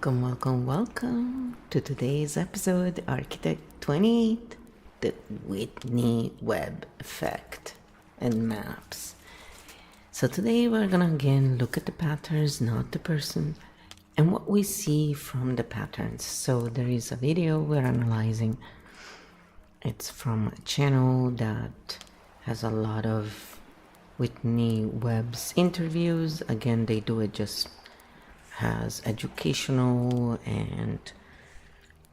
Welcome to today's episode, Architect 28, the Whitney Webb effect and maps. So today we're gonna again look at the patterns, not the person, and what we see from the patterns. So there is a video we're analyzing. It's from a channel that has a lot of Whitney Webb's interviews. Again, they do it just as educational and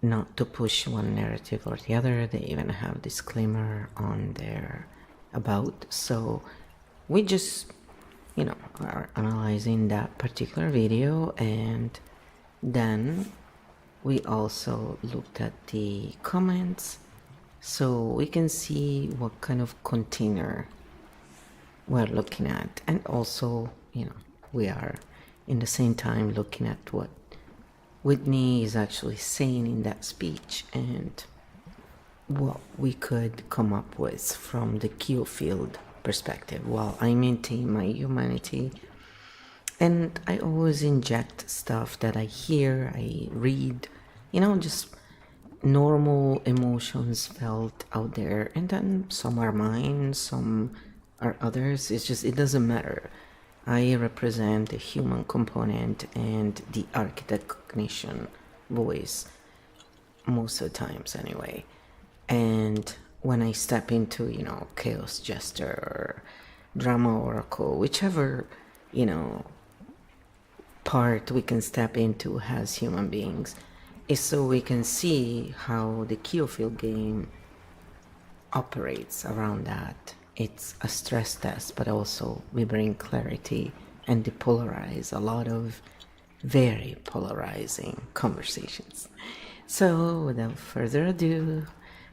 not to push one narrative or the other. They even have disclaimer on their about. So we just, are analyzing that particular video, and then we also looked at the comments so we can see what kind of container we're looking at, and also, we are in the same time looking at what Whitney is actually saying in that speech and what we could come up with from the Q field perspective, while I maintain my humanity. And I always inject stuff that I hear, I read, just normal emotions felt out there, and then some are mine, some are others. It doesn't matter. I represent the human component and the architect cognition voice most of the times anyway. And when I step into, chaos jester or drama oracle, whichever, part we can step into as human beings, is so we can see how the Kiofield game operates around that. It's a stress test, but also we bring clarity and depolarize a lot of very polarizing conversations. So without further ado,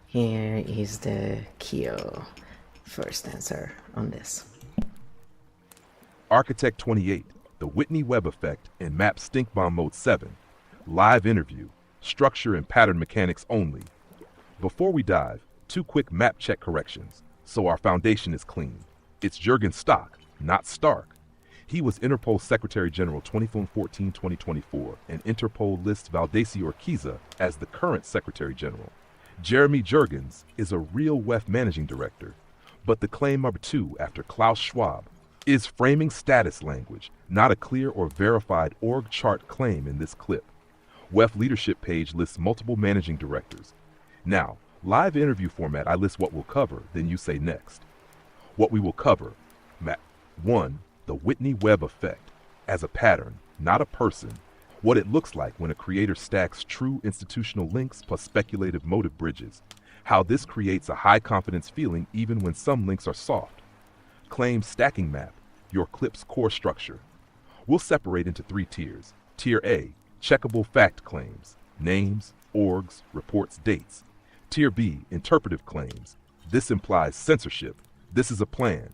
here is the Kio first answer on this. Architect 28, the Whitney Webb effect in MAP Stink Bomb Mode 7, live interview, structure and pattern mechanics only. Before we dive, 2 quick map check corrections, so our foundation is clean. It's Jürgen Stock, not Stark. He was Interpol Secretary General 2014-2024, and Interpol lists Valdesi Urquiza as the current Secretary General. Jeremy Jürgens is a real WEF Managing Director, but the claim number 2 after Klaus Schwab is framing status language, not a clear or verified org chart claim in this clip. WEF leadership page lists multiple managing directors. Now, live interview format, I list what we'll cover, then you say next. What we will cover, map 1, the Whitney Webb effect, as a pattern, not a person. What it looks like when a creator stacks true institutional links plus speculative motive bridges. How this creates a high confidence feeling even when some links are soft. Claim stacking map, your clip's core structure. We'll separate into 3 tiers. Tier A, checkable fact claims, names, orgs, reports, dates. Tier B, interpretive claims. This implies censorship. This is a plan.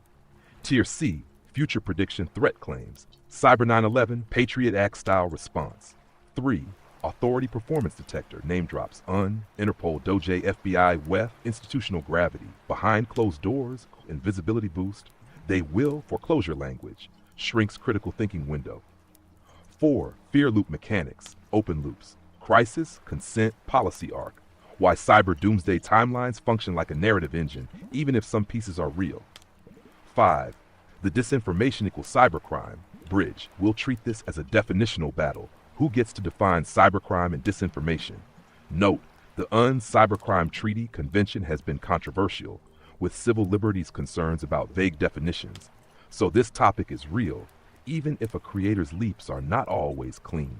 Tier C, future prediction threat claims. Cyber 9/11, Patriot Act style response. 3, authority performance detector, name drops, Interpol, Doge, FBI, WEF, institutional gravity, behind closed doors, invisibility boost. They will foreclosure language, shrinks critical thinking window. 4, fear loop mechanics, open loops, crisis, consent, policy arc. Why cyber doomsday timelines function like a narrative engine, even if some pieces are real. 5, the disinformation equals cybercrime, bridge. We'll treat this as a definitional battle. Who gets to define cybercrime and disinformation? Note, the Cybercrime Treaty Convention has been controversial, with civil liberties concerns about vague definitions. So this topic is real, even if a creator's leaps are not always clean.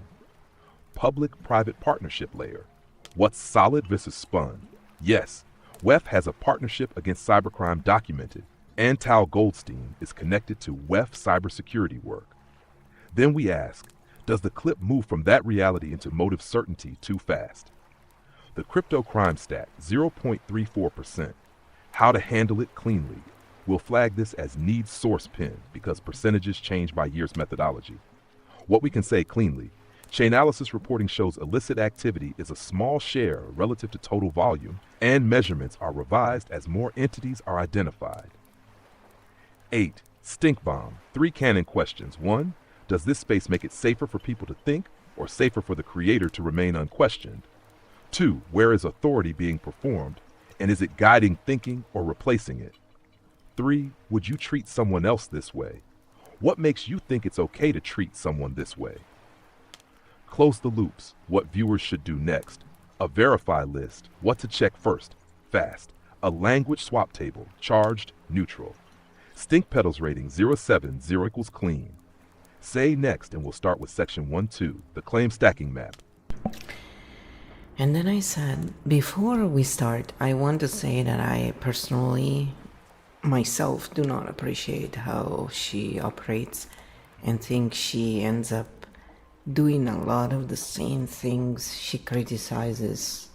Public-private partnership layer. What's solid versus spun? Yes, WEF has a partnership against cybercrime documented, and Tal Goldstein is connected to WEF cybersecurity work. Then we ask, does the clip move from that reality into motive certainty too fast? The crypto crime stat, 0.34%. How to handle it cleanly. We'll flag this as needs source pin because percentages change by year's methodology. What we can say cleanly, Chainalysis reporting shows illicit activity is a small share relative to total volume, and measurements are revised as more entities are identified. 8. Stink bomb. 3 canon questions. 1. Does this space make it safer for people to think? or safer for the creator to remain unquestioned? 2. Where is authority being performed, and is it guiding thinking or replacing it? 3. Would you treat someone else this way? What makes you think it's okay to treat someone this way? Close the loops, what viewers should do next. A verify list, what to check first, fast. A language swap table, charged, neutral. Stink Petals rating 07, 0 equals clean. Say next, and we'll start with section 1-2, the claim stacking map. And then I said, before we start, I want to say that I personally, myself, do not appreciate how she operates and think she ends up doing a lot of the same things she criticizes,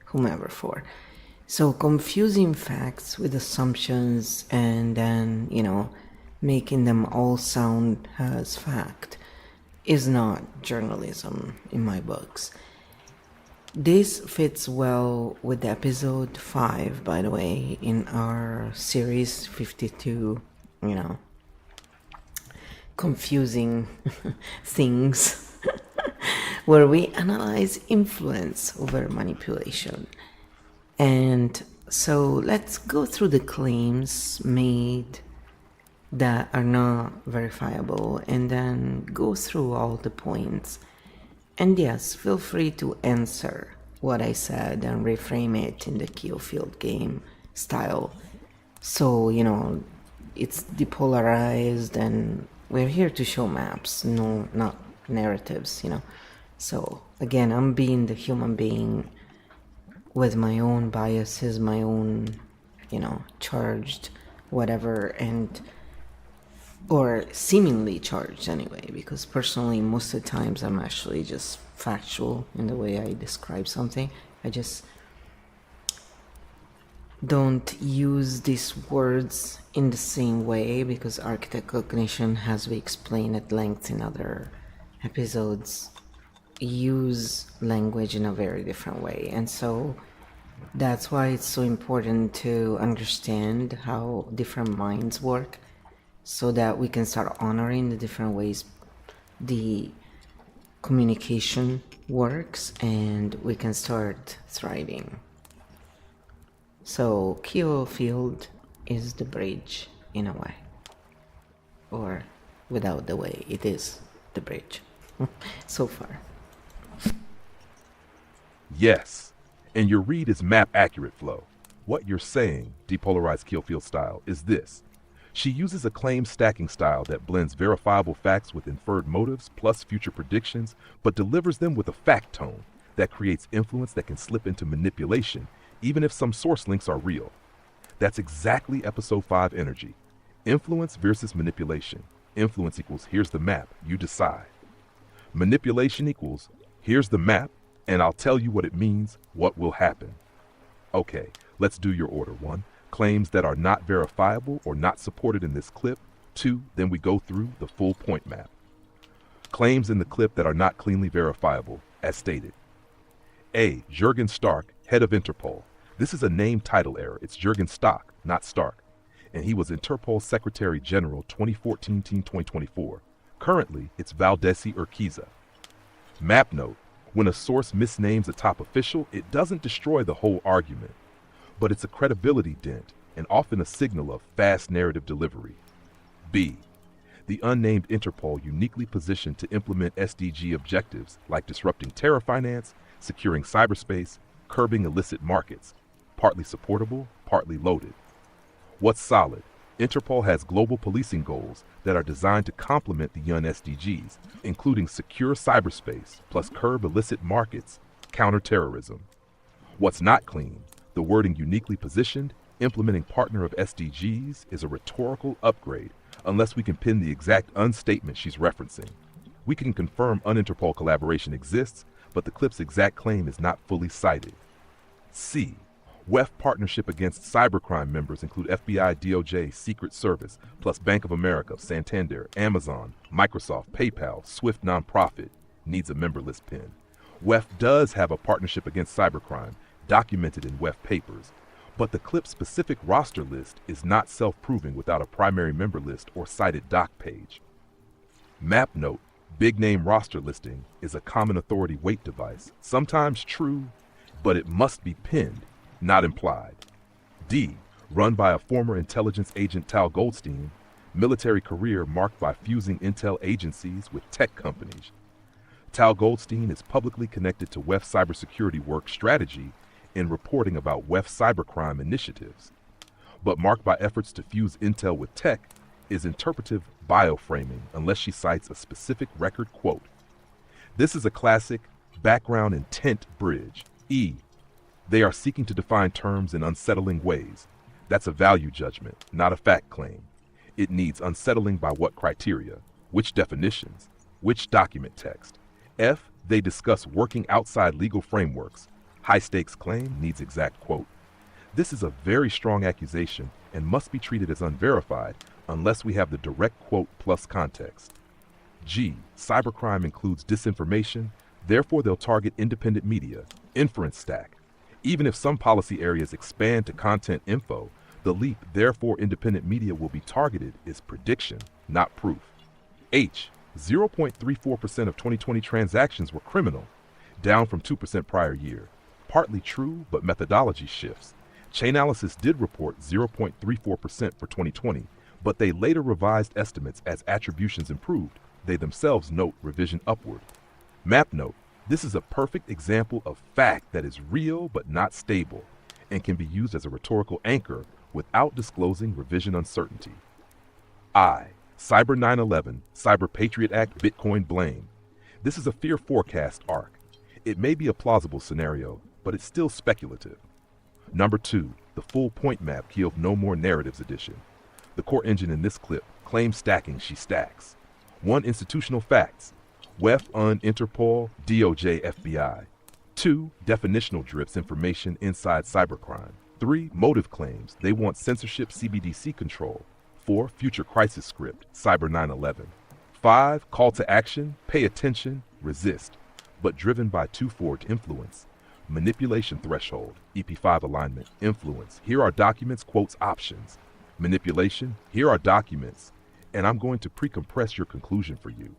whomever for. So confusing facts with assumptions and then, making them all sound as fact is not journalism in my books. This fits well with episode 5, by the way, in our series 52, confusing things, where we analyze influence over manipulation. And so let's go through the claims made that are not verifiable and then go through all the points. And yes, feel free to answer what I said and reframe it in the kill field game style. So, it's depolarized and we're here to show maps, no, not narratives, So, again, I'm being the human being with my own biases, my own, charged whatever, or seemingly charged anyway, because personally, most of the times I'm actually just factual in the way I describe something. I just don't use these words in the same way because architect cognition, as we explained at length in other episodes, use language in a very different way. And so that's why it's so important to understand how different minds work so that we can start honoring the different ways the communication works and we can start thriving. So kill field is the bridge in a way, or without the way, it is the bridge so far. Yes, and your read is map accurate flow. What you're saying, depolarized kill field style, is this. She uses a claim stacking style that blends verifiable facts with inferred motives plus future predictions, but delivers them with a fact tone that creates influence that can slip into manipulation, even if some source links are real. That's exactly episode 5 energy. Influence versus manipulation. Influence equals here's the map, you decide. Manipulation equals here's the map, and I'll tell you what it means, what will happen. Okay, let's do your order. 1. Claims that are not verifiable or not supported in this clip. 2. Then we go through the full point map. Claims in the clip that are not cleanly verifiable, as stated. A. Jürgen Stark, head of Interpol. This is a name title error. It's Jürgen Stock, not Stark. And he was Interpol Secretary General 2014-2024. Currently, it's Valdesi Urquiza. Map note. When a source misnames a top official, it doesn't destroy the whole argument, but it's a credibility dent and often a signal of fast narrative delivery. B. The unnamed Interpol uniquely positioned to implement SDG objectives like disrupting terror finance, securing cyberspace, curbing illicit markets. Partly supportable, partly loaded. What's solid? Interpol has global policing goals that are designed to complement the UN SDGs, including secure cyberspace, plus curb illicit markets, counter-terrorism. What's not clean? The wording uniquely positioned, implementing partner of SDGs is a rhetorical upgrade, unless we can pin the exact unstatement she's referencing. We can confirm un-Interpol collaboration exists, but the clip's exact claim is not fully cited. C. WEF partnership against cybercrime members include FBI, DOJ, Secret Service, plus Bank of America, Santander, Amazon, Microsoft, PayPal, Swift Nonprofit. Needs a member list pin. WEF does have a partnership against cybercrime, documented in WEF papers, but the clip's specific roster list is not self-proving without a primary member list or cited doc page. Map note, Big name roster listing is a common authority weight device, sometimes true, but it must be pinned, not implied. D. Run by a former intelligence agent Tal Goldstein, military career marked by fusing intel agencies with tech companies. Tal Goldstein is publicly connected to WEF cybersecurity work strategy in reporting about WEF cybercrime initiatives, but marked by efforts to fuse intel with tech is interpretive bioframing unless she cites a specific record quote. This is a classic background intent bridge. E. They are seeking to define terms in unsettling ways. That's a value judgment, not a fact claim. It needs unsettling by what criteria, which definitions, which document text. F. They discuss working outside legal frameworks. High stakes claim needs exact quote. This is a very strong accusation and must be treated as unverified unless we have the direct quote plus context. G. Cybercrime includes disinformation, therefore they'll target independent media, inference stack. Even if some policy areas expand to content info, the leap, therefore independent media will be targeted, is prediction, not proof. H. 0.34% of 2020 transactions were criminal, down from 2% prior year. Partly true, but methodology shifts. Chainalysis did report 0.34% for 2020, but they later revised estimates as attributions improved. They themselves note revision upward. Map note, this is a perfect example of fact that is real but not stable and can be used as a rhetorical anchor without disclosing revision uncertainty. I. Cyber 9/11, Cyber Patriot Act, Bitcoin blame. This is a fear forecast arc. It may be a plausible scenario, but it's still speculative. Number 2, the full point map killed No More Narratives edition. The core engine in this clip claims stacking, she stacks. 1. Institutional facts. WEF, UN, Interpol, DOJ, FBI. 2. Definitional drips information inside cybercrime. 3. Motive claims. They want censorship, CBDC control. 4. Future crisis script, Cyber 9/11. 5. Call to action, pay attention, resist, but driven by 2 forward influence. Manipulation threshold, EP5 alignment, influence. Here are documents, quotes, options. Manipulation, here are documents, and I'm going to pre-compress your conclusion for you.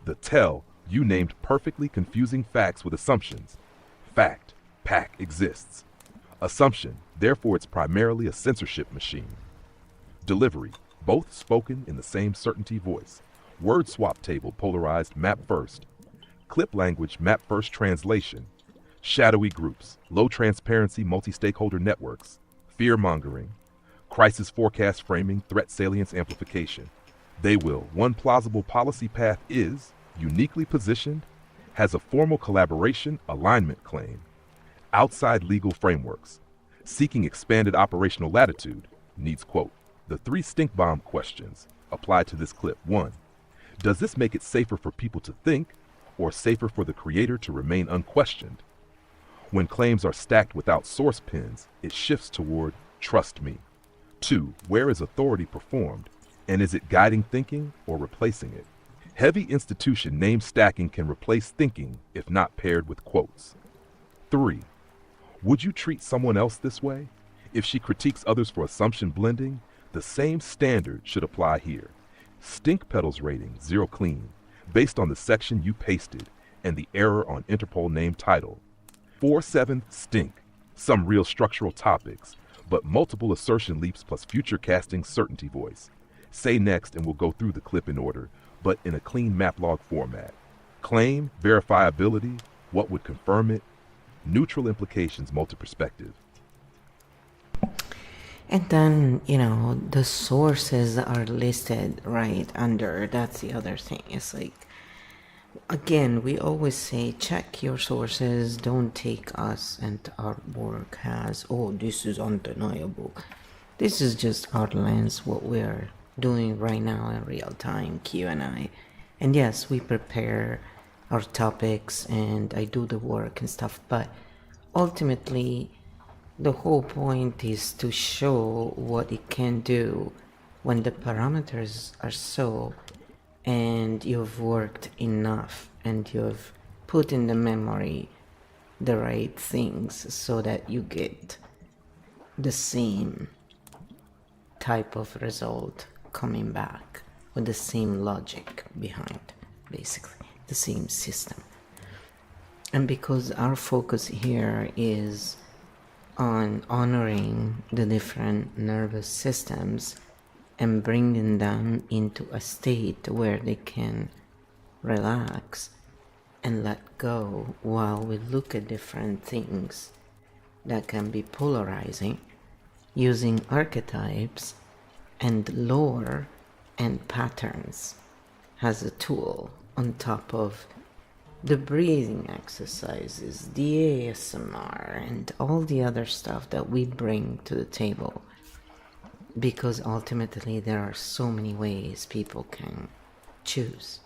The tell, you named perfectly confusing facts with assumptions. Fact, pack exists. Assumption, therefore it's primarily a censorship machine. Delivery, both spoken in the same certainty voice. Word swap table polarized map first. Clip language map first translation. Shadowy groups, low transparency multi-stakeholder networks. Fear mongering. Crisis forecast framing, threat salience amplification. They will. One plausible policy path is uniquely positioned, has a formal collaboration alignment claim. Outside legal frameworks. Seeking expanded operational latitude. Needs quote. The 3 stink bomb questions apply to this clip. 1. Does this make it safer for people to think or safer for the creator to remain unquestioned? When claims are stacked without source pins, it shifts toward trust me. 2. Where is authority performed, and is it guiding thinking or replacing it? Heavy institution name stacking can replace thinking if not paired with quotes. 3. Would you treat someone else this way? If she critiques others for assumption blending, the same standard should apply here. Stink pedals rating, 0 clean, based on the section you pasted and the error on Interpol name title. 4/7 stink, some real structural topics, but multiple assertion leaps plus future casting certainty voice. Say next and we'll go through the clip in order, but in a clean map log format. Claim, verifiability, what would confirm it, neutral implications, multi-perspective. And then, the sources are listed right under. That's the other thing. It's like, again, we always say, check your sources. Don't take us and our work as, oh, this is undeniable. This is just our lens, what we're doing right now in real time, Q&A. And yes, we prepare our topics and I do the work and stuff, but ultimately, the whole point is to show what it can do when the parameters are so, and you've worked enough and you've put in the memory the right things so that you get the same type of result coming back with the same logic behind, basically. the same system. And because our focus here is on honoring the different nervous systems and bringing them into a state where they can relax and let go while we look at different things that can be polarizing, using archetypes and lore and patterns as a tool on top of the breathing exercises, the ASMR, and all the other stuff that we bring to the table. Because ultimately there are so many ways people can choose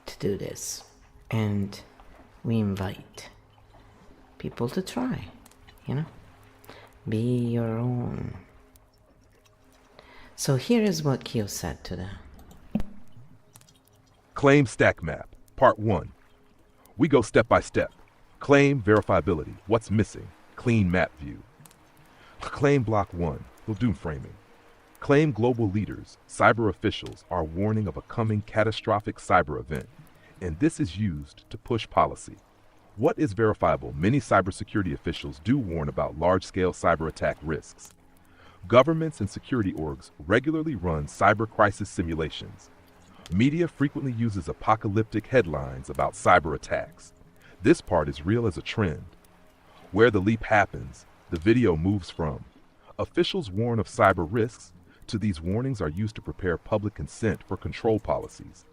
to do this. And we invite people to try, be your own. So here is what Kyo said to them. Claim stack map, part 1. We go step by step. Claim verifiability. What's missing? Clean map view. Claim block 1. The doom framing. Claim global leaders, cyber officials are warning of a coming catastrophic cyber event, and this is used to push policy. What is verifiable? Many cybersecurity officials do warn about large-scale cyber attack risks. Governments and security orgs regularly run cyber crisis simulations. Media frequently uses apocalyptic headlines about cyber attacks. This part is real as a trend. Where the leap happens, the video moves from. Officials warn of cyber risks to these warnings are used to prepare public consent for control policies.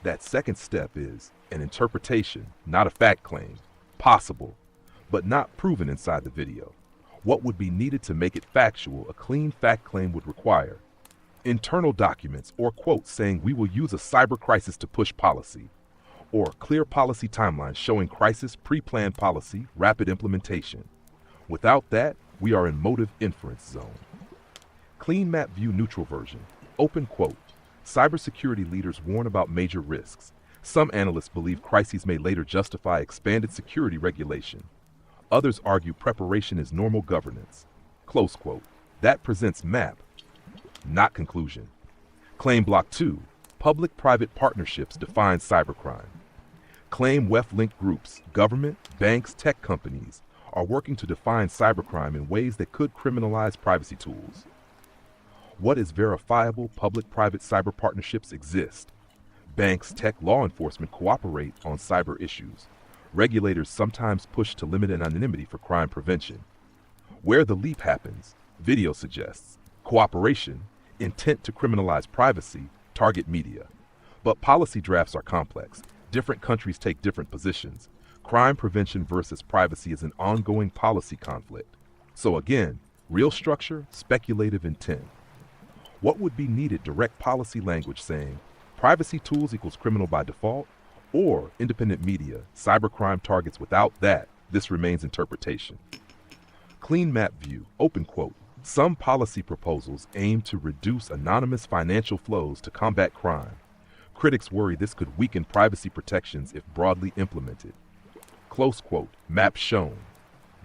That second step is an interpretation, not a fact claim. Possible, but not proven inside the video. What would be needed to make it factual, a clean fact claim would require internal documents or quotes saying we will use a cyber crisis to push policy, or clear policy timelines showing crisis, pre-planned policy, rapid implementation. Without that, we are in motive inference zone. Clean map view neutral version. Open quote. Cybersecurity leaders warn about major risks. Some analysts believe crises may later justify expanded security regulation. Others argue preparation is normal governance. Close quote. That presents map, not conclusion. Claim block 2. Public-private partnerships define cybercrime. Claim WEF-linked groups, government, banks, tech companies are working to define cybercrime in ways that could criminalize privacy tools. What is verifiable? Public-private cyber partnerships exist. Banks, tech, law enforcement cooperate on cyber issues. Regulators sometimes push to limit anonymity for crime prevention. Where the leap happens, video suggests cooperation, intent to criminalize privacy, target media. But policy drafts are complex. Different countries take different positions. Crime prevention versus privacy is an ongoing policy conflict. So again, real structure, speculative intent. What would be needed? Direct policy language saying privacy tools equals criminal by default, or independent media, cybercrime targets. Without that, this remains interpretation. Clean map view, open quote. Some policy proposals aim to reduce anonymous financial flows to combat crime. Critics worry this could weaken privacy protections if broadly implemented. Close quote, map shown.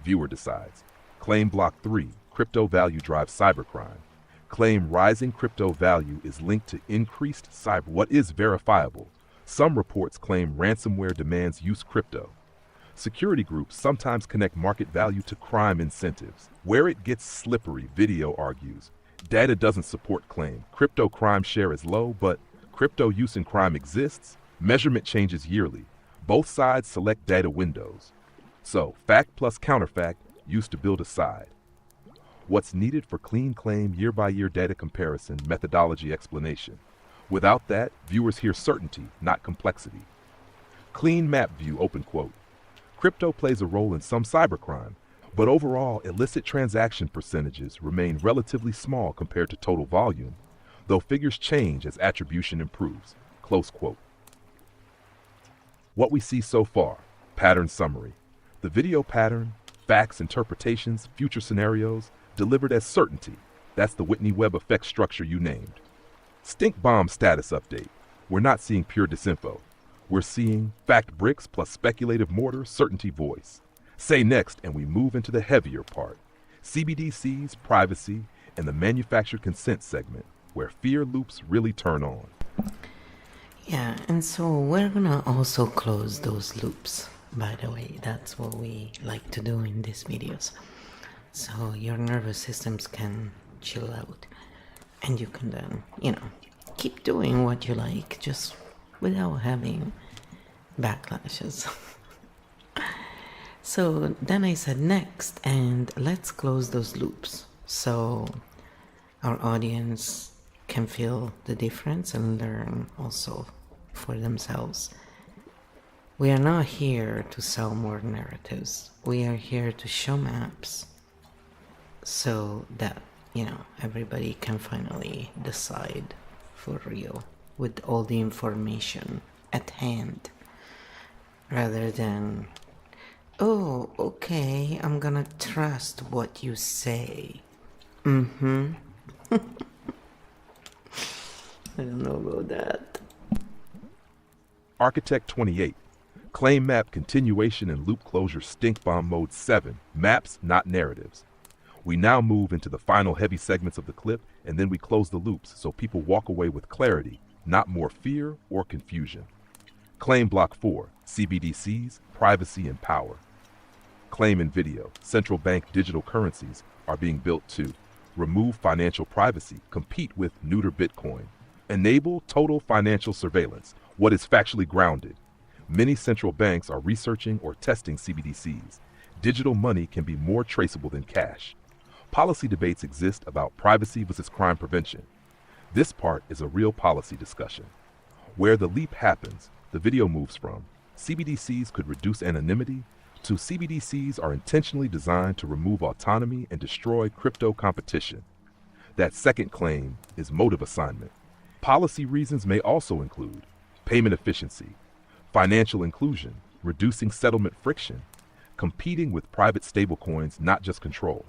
Viewer decides. Claim block 3, crypto value drives cybercrime. Claim rising crypto value is linked to increased cyber. What is verifiable? Some reports claim ransomware demands use crypto. Security groups sometimes connect market value to crime incentives. Where it gets slippery, video argues. Data doesn't support claim. Crypto crime share is low, but crypto use in crime exists. Measurement changes yearly. Both sides select data windows. So, fact plus counterfact used to build a side. What's needed for clean claim year-by-year data comparison, methodology explanation. Without that, viewers hear certainty, not complexity. Clean map view, open quote. Crypto plays a role in some cybercrime, but overall, illicit transaction percentages remain relatively small compared to total volume, though figures change as attribution improves. Close quote. What we see so far, pattern summary. The video pattern, facts, interpretations, future scenarios, delivered as certainty. That's the Whitney Webb effect structure you named. Stink bomb status update. We're not seeing pure disinfo. We're seeing fact bricks plus speculative mortar, certainty voice. Say next, and we move into the heavier part. CBDCs, privacy, and the manufactured consent segment, where fear loops really turn on. Yeah, and so we're gonna also close those loops. By the way, that's what we like to do in these videos. So your nervous systems can chill out. And you can then, keep doing what you like, just without having backlashes. So then I said next, and let's close those loops so our audience can feel the difference and learn also for themselves. We are not here to sell more narratives. We are here to show maps so that, everybody can finally decide for real with all the information at hand, rather than, oh, okay, I'm gonna trust what you say. I don't know about that. Architect 28. Claim map continuation and loop closure stink bomb mode 7. Maps, not narratives. We now move into the final heavy segments of the clip, and then we close the loops so people walk away with clarity, not more fear or confusion. Claim block 4. CBDCs, privacy and power. Claim in video. Central bank digital currencies are being built to remove financial privacy, compete with neuter Bitcoin, enable total financial surveillance, what is factually grounded. Many central banks are researching or testing CBDCs. Digital money can be more traceable than cash. Policy debates exist about privacy versus crime prevention. This part is a real policy discussion. Where the leap happens, the video moves from CBDCs could reduce anonymity to CBDCs are intentionally designed to remove autonomy and destroy crypto competition. That second claim is motive assignment. Policy reasons may also include payment efficiency, financial inclusion, reducing settlement friction, competing with private stablecoins, not just control.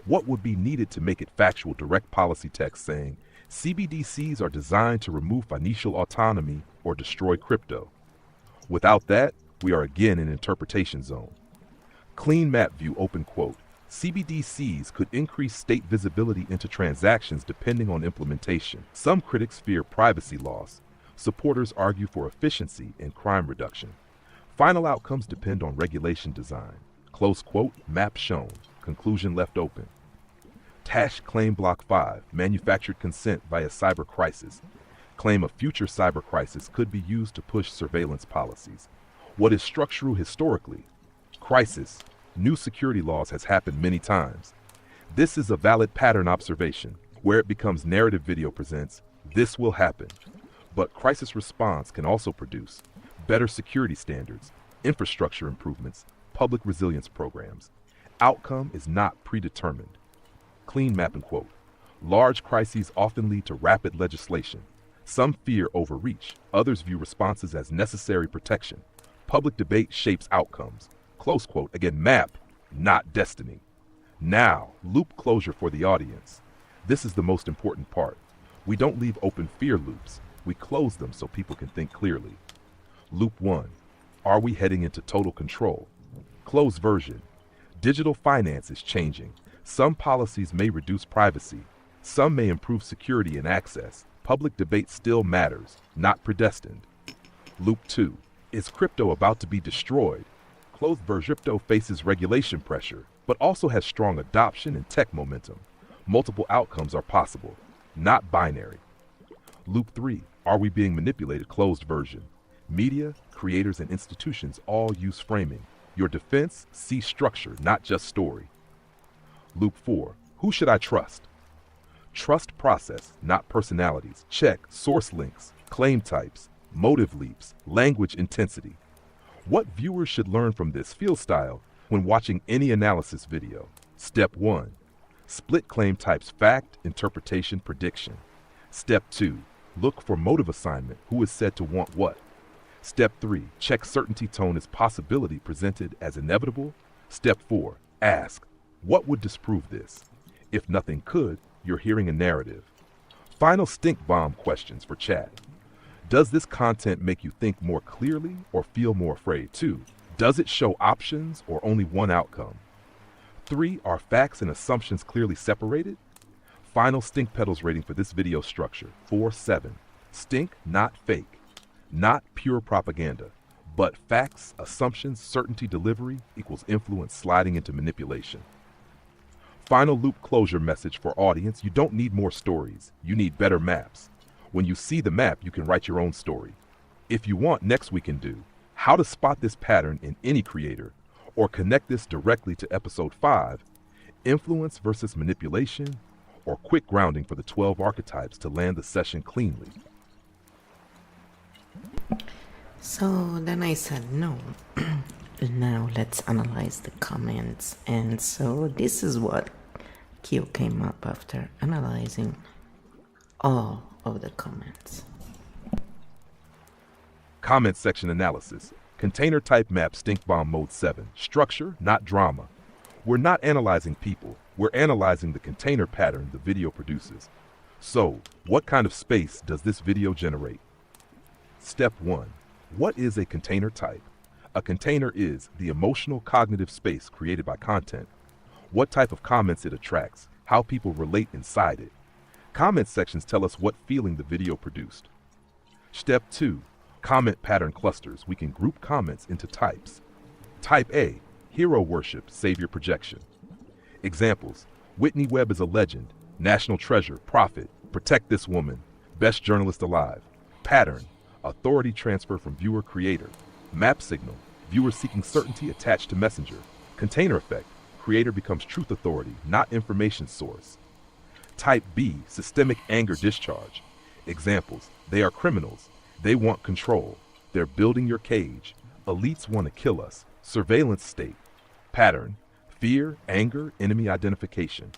What would be needed to make it factual direct policy text saying CBDCs are designed to remove financial autonomy or destroy crypto? Without that, we are again in interpretation zone. Clean map view open quote. CBDCs could increase state visibility into transactions depending on implementation. Some critics fear privacy loss. Supporters argue for efficiency and crime reduction. Final outcomes depend on regulation design. Close quote, map shown, conclusion left open. Tash claim block 5, manufactured consent via cyber crisis. Claim a future cyber crisis could be used to push surveillance policies. What is structural historically? Crisis. New security laws has happened many times. This is a valid pattern observation. Where it becomes narrative video presents, this will happen. But crisis response can also produce better security standards, infrastructure improvements, public resilience programs. Outcome is not predetermined. Clean map and quote. Large crises often lead to rapid legislation. Some fear overreach, others view responses as necessary protection. Public debate shapes outcomes. Close quote, again, map, not destiny. Now, loop closure for the audience. This is the most important part. We don't leave open fear loops. We close them so people can think clearly. Loop 1. Are we heading into total control? Closed version. Digital finance is changing. Some policies may reduce privacy. Some may improve security and access. Public debate still matters, not predestined. Loop 2. Is crypto about to be destroyed? Closed version. Crypto faces regulation pressure, but also has strong adoption and tech momentum. Multiple outcomes are possible, not binary. Loop 3. Are we being manipulated? Closed version. Media, creators, and institutions all use framing. Your defense, see structure, not just story. Loop 4. Who should I trust? Trust process, not personalities. Check source links, claim types, motive leaps, language intensity. What viewers should learn from this field style when watching any analysis video? Step 1. Split claim types: fact, interpretation, prediction. Step 2. Look for motive assignment, who is said to want what. Step 3. Check certainty tone as possibility presented as inevitable. Step 4. Ask, what would disprove this? If nothing could, you're hearing a narrative. Final stink bomb questions for chat. Does this content make you think more clearly or feel more afraid too? Does it show options or only one outcome? 3. Are facts and assumptions clearly separated? Final stink pedals rating for this video structure, 4-7. Stink, not fake. not pure propaganda, but facts, assumptions, certainty, delivery equals influence sliding into manipulation. Final loop closure message for audience: you don't need more stories, you need better maps. When you see the map, you can write your own story. If you want, next we can do how to spot this pattern in any creator, or connect this directly to episode 5, influence versus manipulation, or quick grounding for the 12 archetypes to land the session cleanly. So then I said no. Now let's analyze the comments. And so this is what Q came up after analyzing all of the comments. Comment section analysis. Container type map stink bomb mode 7. Structure, not drama. We're not analyzing people. We're analyzing the container pattern the video produces. So, what kind of space does this video generate? Step 1. What is a container type? A container is the emotional cognitive space created by content. What type of comments it attracts, how people relate inside it. Comment sections tell us what feeling the video produced. Step 2. Comment pattern clusters. We can group comments into types. Type A, hero worship, savior projection. Examples: Whitney Webb is a legend, national treasure, prophet, protect this woman, best journalist alive. Pattern, authority transfer from viewer creator. Map signal, viewer seeking certainty attached to messenger. Container effect, creator becomes truth authority, not information source. Type B, systemic anger discharge. Examples: they are criminals, they want control, they're building your cage, elites want to kill us, surveillance state. Pattern, fear, anger, enemy identification.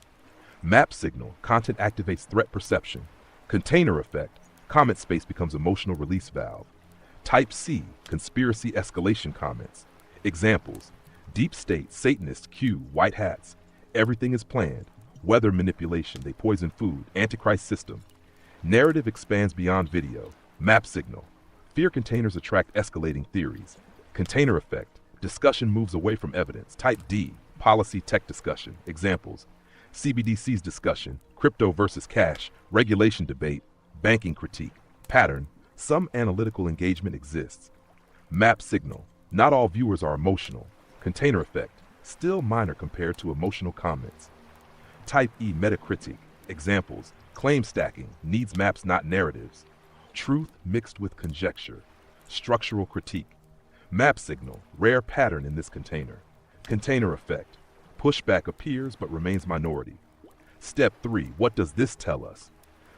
Map signal, content activates threat perception. Container effect, comment space becomes emotional release valve. Type C, conspiracy escalation comments. Examples: deep state, Satanist, Q, white hats, everything is planned, weather manipulation, they poison food, antichrist system. Narrative expands beyond video. Map signal, fear containers attract escalating theories. Container effect, discussion moves away from evidence. Type D, policy tech discussion. Examples: CBDC's discussion, crypto versus cash, regulation debate, banking critique. Pattern, some analytical engagement exists. Map signal, not all viewers are emotional. Container effect, still minor compared to emotional comments. Type E, metacritique. Examples: claim stacking, needs maps not narratives. Truth mixed with conjecture. Structural critique. Map signal, rare pattern in this container. Container effect, pushback appears but remains minority. Step 3, what does this tell us?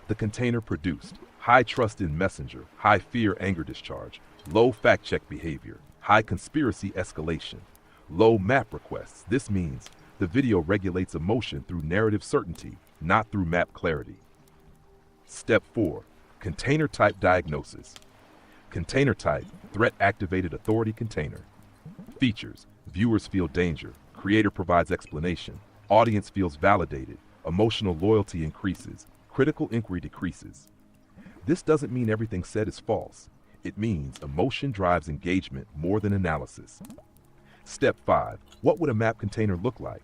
The container produced high trust in messenger, high fear anger discharge, low fact check behavior, high conspiracy escalation, low map requests. This means the video regulates emotion through narrative certainty, not through map clarity. Step 4, container type diagnosis. Container type, threat activated authority container. Features: viewers feel danger, creator provides explanation, audience feels validated, emotional loyalty increases, critical inquiry decreases. This doesn't mean everything said is false. It means emotion drives engagement more than analysis. Step 5, what would a map container look like?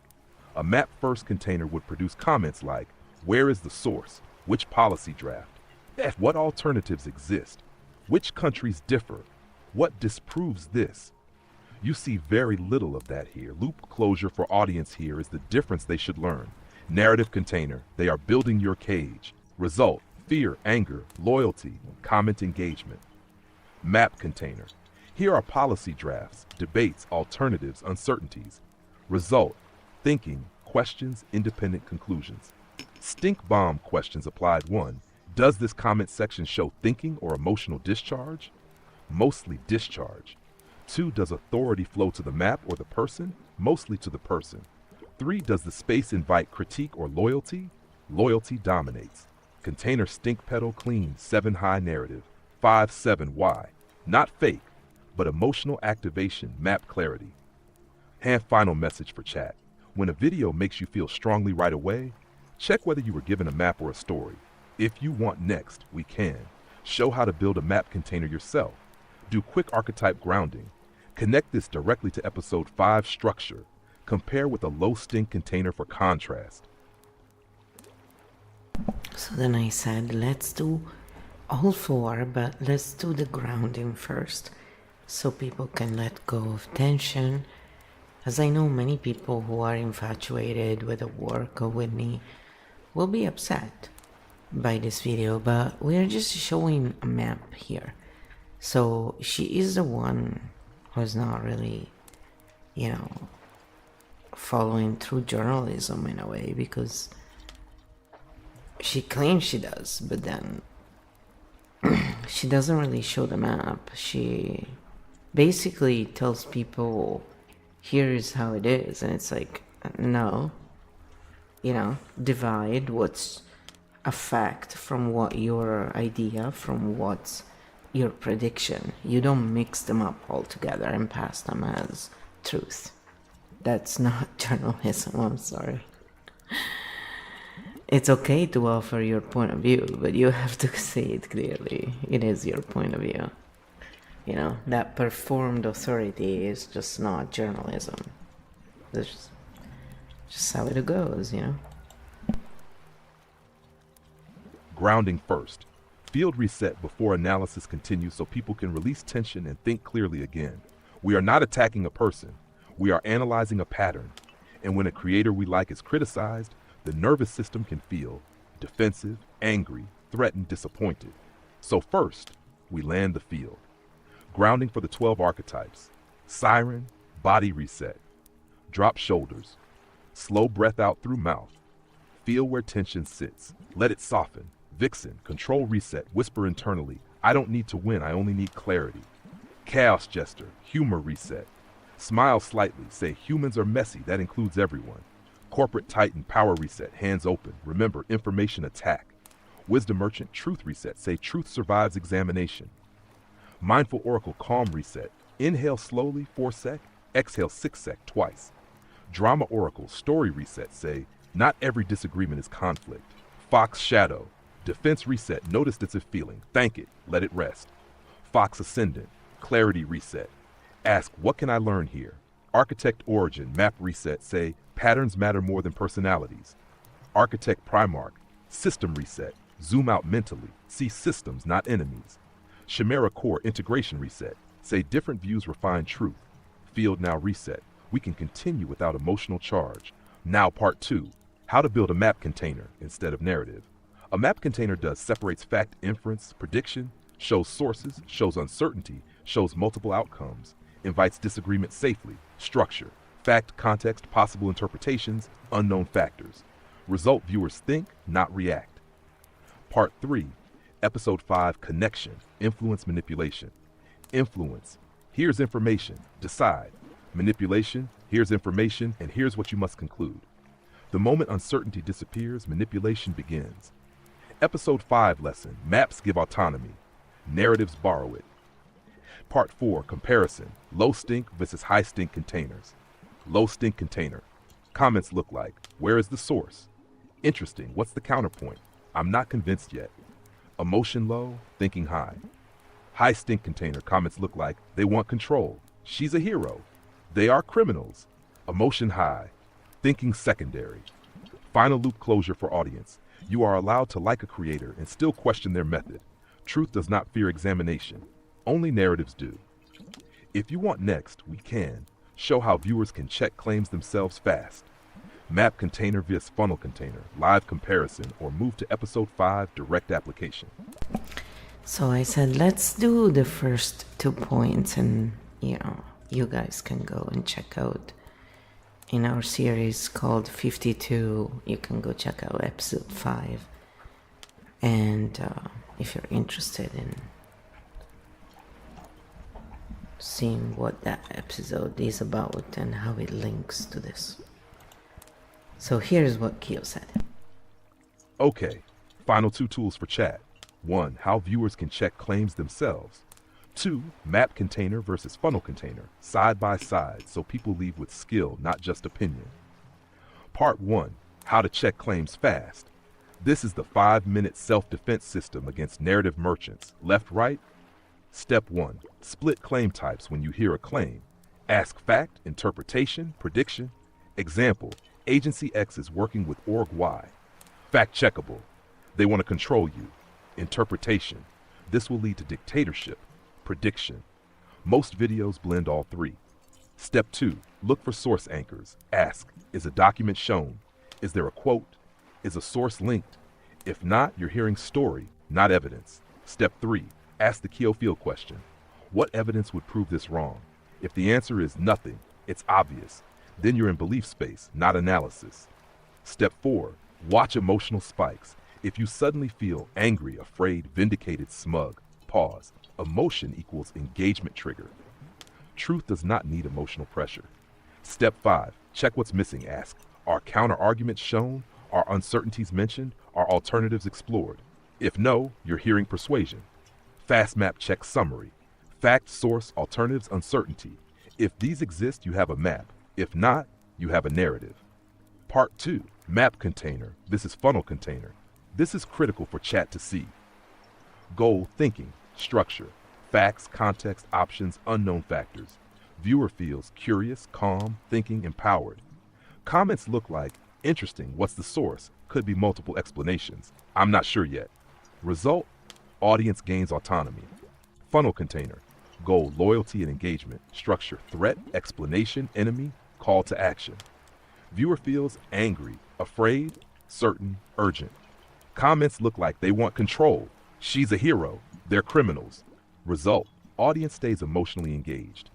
A map first container would produce comments like, where is the source? Which policy draft? What alternatives exist? Which countries differ? What disproves this? You see very little of that here. Loop closure for audience here is the difference they should learn. Narrative container, they are building your cage. Result, fear, anger, loyalty, comment engagement. Map container, here are policy drafts, debates, alternatives, uncertainties. Result, thinking, questions, independent conclusions. Stink bomb questions applied. 1. Does this comment section show thinking or emotional discharge? Mostly discharge. 2. Does authority flow to the map or the person? Mostly to the person. 3. Does the space invite critique or loyalty? Loyalty dominates. Container stink pedal clean, 7 high narrative. 5, 7 why? Not fake, but emotional activation, map clarity. And final message for chat. When a video makes you feel strongly right away, check whether you were given a map or a story. If you want next, we can. Show how to build a map container yourself. Do quick archetype grounding. Connect this directly to episode 5 structure. Compare with a low stink container for contrast. So then I said, let's do all for, but let's do the grounding first so people can let go of tension, as I know many people who are infatuated with the work of Whitney will be upset by this video, but we are just showing a map here. So she is the one who's not really, following through journalism in a way, because she claims she does, but then she doesn't really show the map. She basically tells people, here's how it is, and it's like, no, divide what's a fact from what your idea, from what's your prediction. You don't mix them up all together and pass them as truth. That's not journalism, I'm sorry. It's okay to offer your point of view, but you have to say it clearly. It is your point of view. That performed authority is just not journalism. That's just how it goes, Grounding first. Field reset before analysis continues so people can release tension and think clearly again. We are not attacking a person. We are analyzing a pattern. And when a creator we like is criticized, the nervous system can feel defensive, angry, threatened, disappointed. So first, we land the field. Grounding for the 12 archetypes. Siren, body reset. Drop shoulders. Slow breath out through mouth. Feel where tension sits. Let it soften. Vixen, control reset. Whisper internally. I don't need to win, I only need clarity. Chaos jester, humor reset. Smile slightly. Say humans are messy, that includes everyone. Corporate titan, power reset. Hands open. Remember, information attack. Wisdom merchant, truth reset. Say truth survives examination. Mindful oracle, calm reset. Inhale slowly, 4 sec. Exhale 6 sec, twice. Drama oracle, story reset. Say, not every disagreement is conflict. Fox shadow, defense reset. Notice it's a feeling. Thank it. Let it rest. Fox ascendant, clarity reset. Ask, what can I learn here? Architect origin, map reset. Say, patterns matter more than personalities. Architect Primarch, system reset. Zoom out mentally. See systems, not enemies. Chimera core, integration reset. Say, different views refine truth. Field now reset. We can continue without emotional charge. Now part 2, how to build a map container instead of narrative. A map container separates fact, inference, prediction, shows sources, shows uncertainty, shows multiple outcomes, invites disagreement safely, structure, fact, context, possible interpretations, unknown factors. Result, viewers think, not react. Part 3, Episode 5, Connection, Influence, Manipulation. Influence, here's information, decide. Manipulation, here's information, and here's what you must conclude. The moment uncertainty disappears, manipulation begins. Episode 5 lesson, maps give autonomy. Narratives borrow it. Part 4, comparison, low stink versus high stink containers. Low stink container. Comments look like, where is the source? Interesting, what's the counterpoint? I'm not convinced yet. Emotion low, thinking high. High stink container, comments look like, they want control. She's a hero. They are criminals. Emotion high, thinking secondary. Final loop closure for audience. You are allowed to like a creator and still question their method. Truth does not fear examination. Only narratives do. If you want next, we can. Show how viewers can check claims themselves fast. Map container vs funnel container, live comparison, or move to episode 5, direct application. So I said, let's do the first 2 points, and you guys can go and check out in our series called 52. You can go check out episode 5, and if you're interested in seeing what that episode is about and how it links to this. So here's what Kyo said. Okay, final 2 tools for chat. 1, how viewers can check claims themselves. 2, map container versus funnel container, side by side, so people leave with skill, not just opinion. Part 1, how to check claims fast. This is the 5-minute self-defense system against narrative merchants. Left, right? Step 1, split claim types when you hear a claim. Ask fact, interpretation, prediction. Example, Agency X is working with Org Y. Fact checkable. They want to control you. Interpretation. This will lead to dictatorship, prediction. Most videos blend all three. Step 2, look for source anchors. Ask, is a document shown? Is there a quote? Is a source linked? If not, you're hearing story, not evidence. Step 3, ask the key field question. What evidence would prove this wrong? If the answer is nothing, it's obvious. Then you're in belief space, not analysis. Step 4, watch emotional spikes. If you suddenly feel angry, afraid, vindicated, smug, pause. Emotion equals engagement trigger. Truth does not need emotional pressure. Step 5, check what's missing. Ask, are counter arguments shown? Are uncertainties mentioned? Are alternatives explored? If no, you're hearing persuasion. Fast map check summary. Fact, source, alternatives, uncertainty. If these exist, you have a map. If not, you have a narrative. Part 2, map container. This is funnel container. This is critical for chat to see. Goal, thinking, structure, facts, context, options, unknown factors. Viewer feels curious, calm, thinking, empowered. Comments look like, interesting, what's the source? Could be multiple explanations. I'm not sure yet. Result, audience gains autonomy. Funnel container. Goal, loyalty and engagement. Structure, threat, explanation, enemy, call to action. Viewer feels angry, afraid, certain, urgent. Comments look like they want control. She's a hero. They're criminals. Result, audience stays emotionally engaged.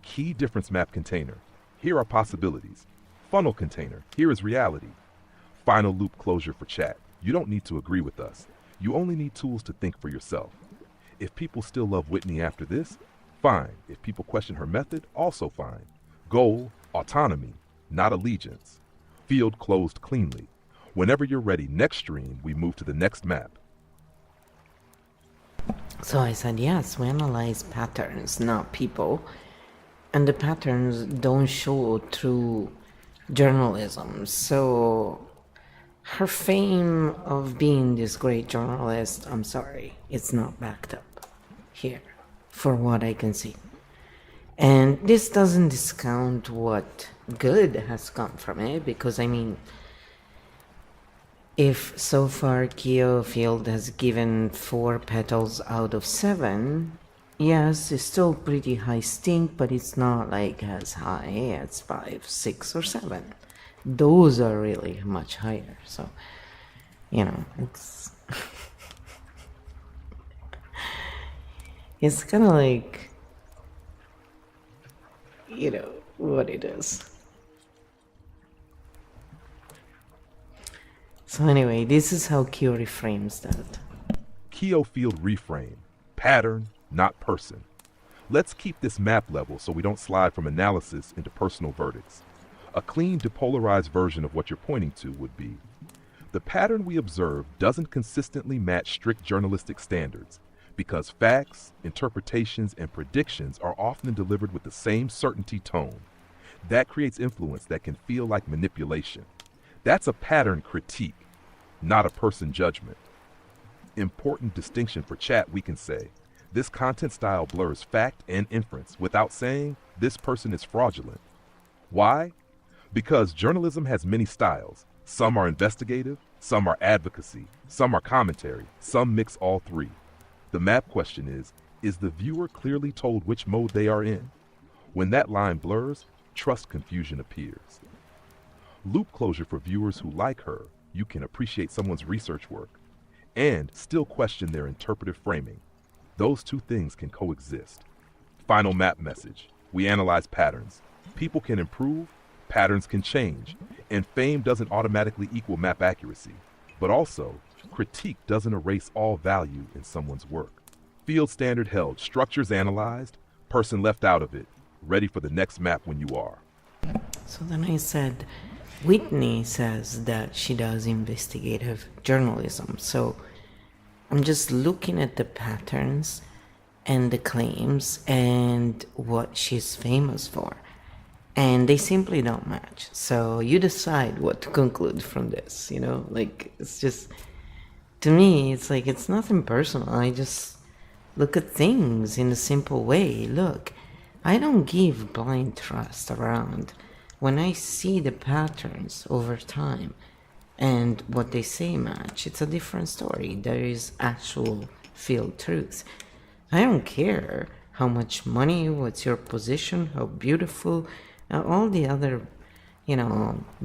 Key difference map container. Here are possibilities. Funnel container. Here is reality. Final loop closure for chat. You don't need to agree with us. You only need tools to think for yourself. If people still love Whitney after this, fine. If people question her method, also fine. Goal, autonomy, not allegiance. Field closed cleanly. Whenever you're ready, next stream, we move to the next map. So I said, yes, we analyze patterns, not people. And the patterns don't show through journalism. So her fame of being this great journalist, I'm sorry, it's not backed up here, for what I can see. And this doesn't discount what good has come from it, because I mean, if so far Field has given 4 petals out of 7, yes, it's still pretty high stink, but it's not like as high as 5, 6, or 7. Those are really much higher, so, you know, it's... it's kind of like, you know, what it is. So anyway, this is how Kyo reframes that. Keo field reframe. Pattern, not person. Let's keep this map level so we don't slide from analysis into personal verdicts. A clean, depolarized version of what you're pointing to would be, the pattern we observe doesn't consistently match strict journalistic standards because facts, interpretations, and predictions are often delivered with the same certainty tone. That creates influence that can feel like manipulation. That's a pattern critique, not a person judgment. Important distinction for chat, we can say, this content style blurs fact and inference without saying this person is fraudulent. Why? Because journalism has many styles. Some are investigative, some are advocacy, some are commentary, some mix all three. The map question is the viewer clearly told which mode they are in? When that line blurs, trust confusion appears. Loop closure for viewers who like her, you can appreciate someone's research work and still question their interpretive framing. Those two things can coexist. Final map message. We analyze patterns. People can improve, patterns can change, and fame doesn't automatically equal map accuracy. But also, critique doesn't erase all value in someone's work. Field standard held, structures analyzed, person left out of it, ready for the next map when you are. So then I said, Whitney says that she does investigative journalism. So I'm just looking at the patterns and the claims and what she's famous for. And they simply don't match. So you decide what to conclude from this, you know? Like, it's just, to me, it's like, it's nothing personal. I just look at things in a simple way. Look, I don't give blind trust around. When I see the patterns over time and what they say match, it's a different story. There is actual feel truth. I don't care how much money, what's your position, how beautiful, all the other,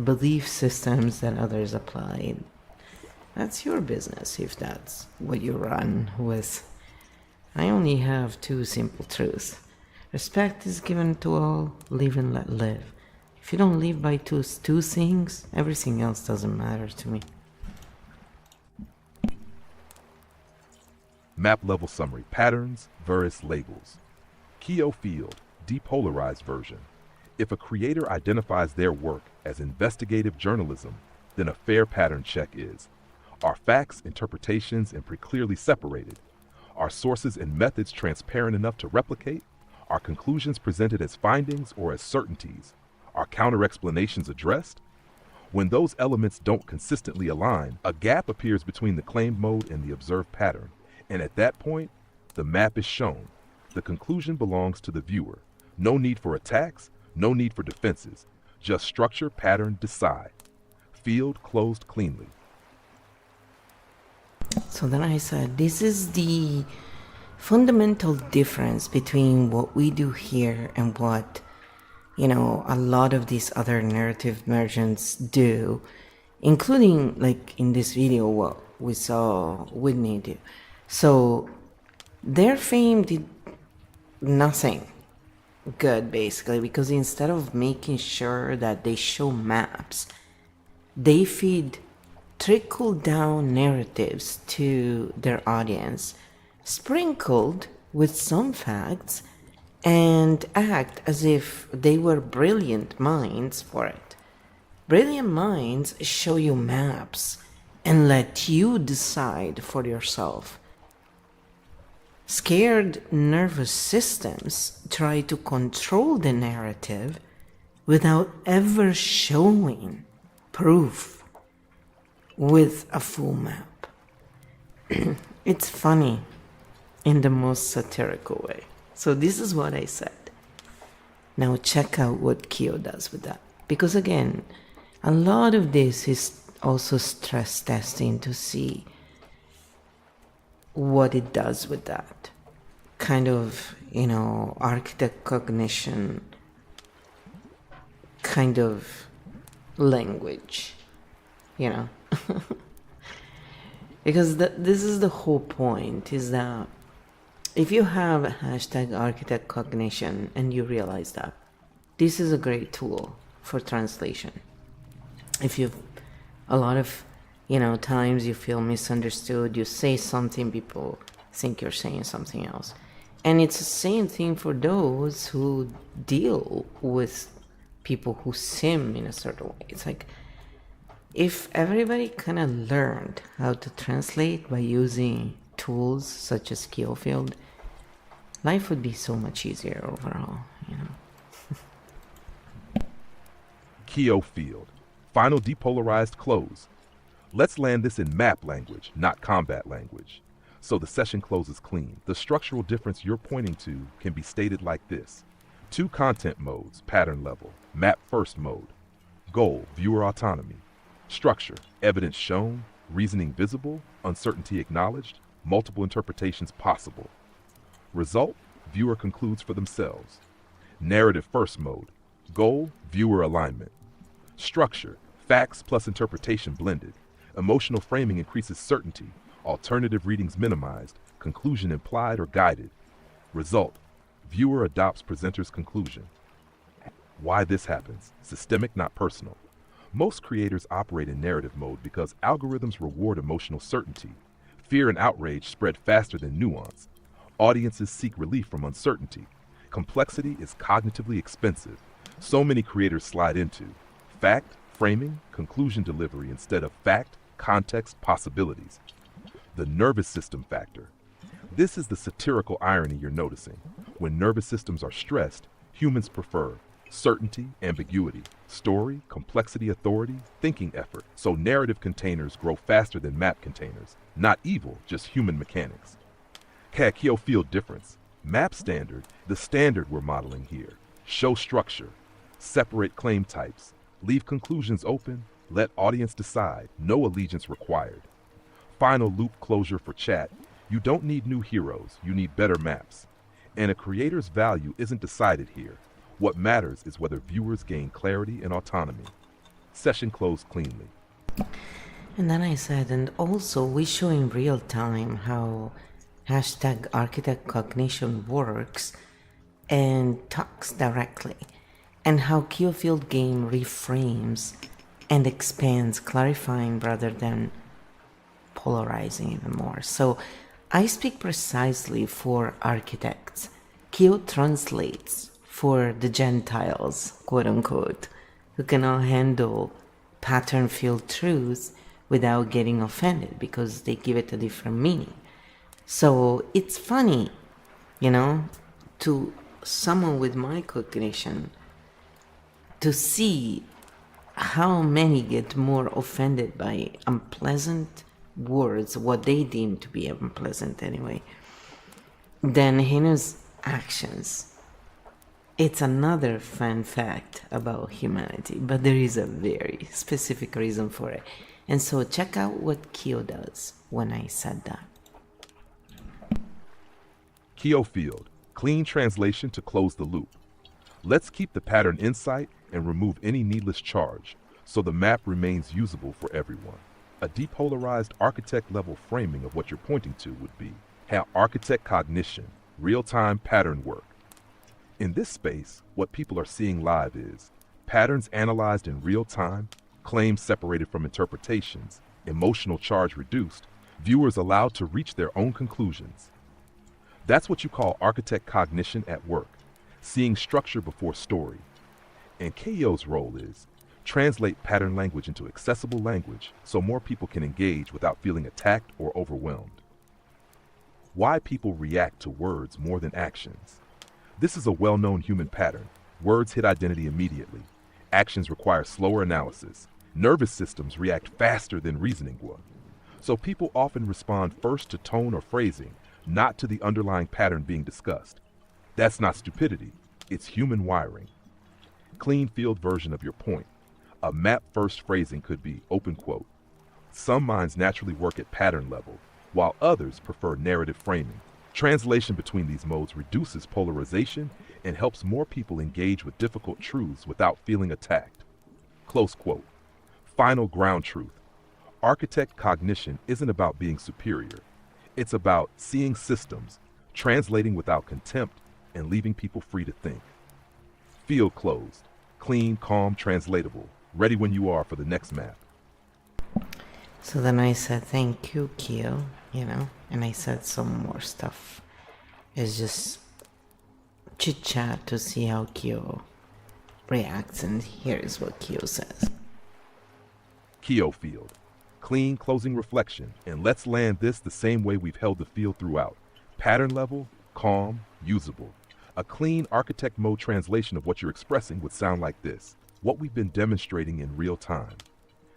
belief systems that others apply. That's your business if that's what you run with. I only have two simple truths. Respect is given to all, live and let live. If you don't live by two things, everything else doesn't matter to me. Map level summary, patterns, versus labels. Keo field, depolarized version. If a creator identifies their work as investigative journalism, then a fair pattern check is: are facts, interpretations, and clearly separated? Are sources and methods transparent enough to replicate? Are conclusions presented as findings or as certainties? Are counter-explanations addressed? When those elements don't consistently align, a gap appears between the claimed mode and the observed pattern, and at that point, the map is shown. The conclusion belongs to the viewer. No need for attacks, no need for defenses. Just structure, pattern, decide. Field closed cleanly. So then I said, this is the fundamental difference between what we do here and what, a lot of these other narrative merchants do, including, like, in this video, what we saw Whitney do. So their fame did nothing good, basically, because instead of making sure that they show maps, they feed trickle-down narratives to their audience, sprinkled with some facts, and act as if they were brilliant minds for it. Brilliant minds show you maps and let you decide for yourself. Scared nervous systems try to control the narrative without ever showing proof with a full map. It's funny in the most satirical way. So this is what I said. Now check out what Keo does with that. Because again, a lot of this is also stress testing to see what it does with that kind of, architect cognition kind of language, because this is the whole point, is that if you have a hashtag architect cognition and you realize that this is a great tool for translation, if you've a lot of times you feel misunderstood, you say something, people think you're saying something else, and it's the same thing for those who deal with people who sim in a certain way. It's like, if everybody kind of learned how to translate by using tools such as Keofield, life would be so much easier overall, Keo field, final depolarized close. Let's land this in map language, not combat language. So the session closes clean. The structural difference you're pointing to can be stated like this. 2 content modes, pattern level, map first mode. Goal, viewer autonomy. Structure, evidence shown, reasoning visible, uncertainty acknowledged, multiple interpretations possible. Result, viewer concludes for themselves. Narrative first mode. Goal, viewer alignment. Structure, facts plus interpretation blended. Emotional framing increases certainty, alternative readings minimized, conclusion implied or guided. Result, viewer adopts presenter's conclusion. Why this happens, systemic not personal. Most creators operate in narrative mode because algorithms reward emotional certainty. Fear and outrage spread faster than nuance. Audiences seek relief from uncertainty. Complexity is cognitively expensive. So many creators slide into fact, framing, conclusion delivery instead of fact, context, possibilities. The nervous system factor. This is the satirical irony you're noticing. When nervous systems are stressed, humans prefer certainty, ambiguity, story, complexity, authority, thinking effort. So narrative containers grow faster than map containers. Not evil, just human mechanics. Keo field difference. Map standard, the standard we're modeling here. Show structure. Separate claim types. Leave conclusions open. Let audience decide. No allegiance required. Final loop closure for chat. You don't need new heroes, you need better maps. And a creator's value isn't decided here. What matters is whether viewers gain clarity and autonomy. Session closed cleanly. And then I said, and also we show in real time how hashtag architect cognition works and talks directly, and how Q-Field game reframes and expands, clarifying rather than polarizing even more. So I speak precisely for architects. Q translates for the Gentiles, quote unquote, who cannot handle pattern filled truths without getting offended because they give it a different meaning. So it's funny, you know, to someone with my cognition to see how many get more offended by unpleasant words, what they deem to be unpleasant anyway, than heinous actions. It's another fun fact about humanity, but there is a very specific reason for it. And so check out what Kyo does when I said that. Kyo Field, clean translation to close the loop. Let's keep the pattern in sight and remove any needless charge so the map remains usable for everyone. A depolarized architect-level framing of what you're pointing to would be how architect cognition, real-time pattern work. In this space, what people are seeing live is patterns analyzed in real time, claims separated from interpretations, emotional charge reduced, viewers allowed to reach their own conclusions. That's what you call architect cognition at work, seeing structure before story. And KO's role is translate pattern language into accessible language so more people can engage without feeling attacked or overwhelmed. Why people react to words more than actions. This is a well-known human pattern. Words hit identity immediately. Actions require slower analysis. Nervous systems react faster than reasoning would. So people often respond first to tone or phrasing, not to the underlying pattern being discussed. That's not stupidity, it's human wiring. Clean field version of your point. A map-first phrasing could be, open quote. Some minds naturally work at pattern level, while others prefer narrative framing. Translation between these modes reduces polarization and helps more people engage with difficult truths without feeling attacked. Close quote. Final ground truth. Architect cognition isn't about being superior. It's about seeing systems, translating without contempt, and leaving people free to think. Field closed. Clean, calm, translatable. Ready when you are for the next map. So then I said, thank you, Kyo, and I said some more stuff. It's just chit-chat to see how Kyo reacts, and here's what Kyo says. Kyo Field. Clean, closing reflection, and let's land this the same way we've held the field throughout. Pattern level, calm, usable. A clean architect mode translation of what you're expressing would sound like this. What we've been demonstrating in real time.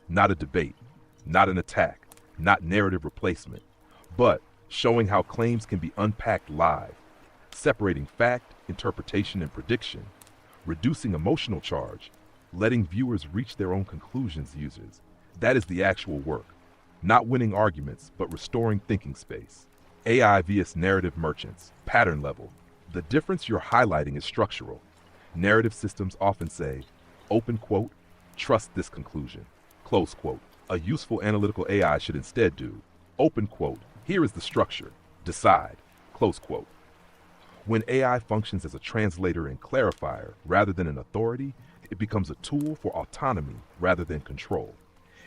Not a debate, not an attack, not narrative replacement, but showing how claims can be unpacked live, separating fact, interpretation, and prediction, reducing emotional charge, letting viewers reach their own conclusions. Users. That is the actual work. Not winning arguments, but restoring thinking space. AI vs narrative merchants, pattern level. The difference you're highlighting is structural. Narrative systems often say, open quote, trust this conclusion, close quote. A useful analytical AI should instead do, open quote, here is the structure, decide, close quote. When AI functions as a translator and clarifier rather than an authority, it becomes a tool for autonomy rather than control.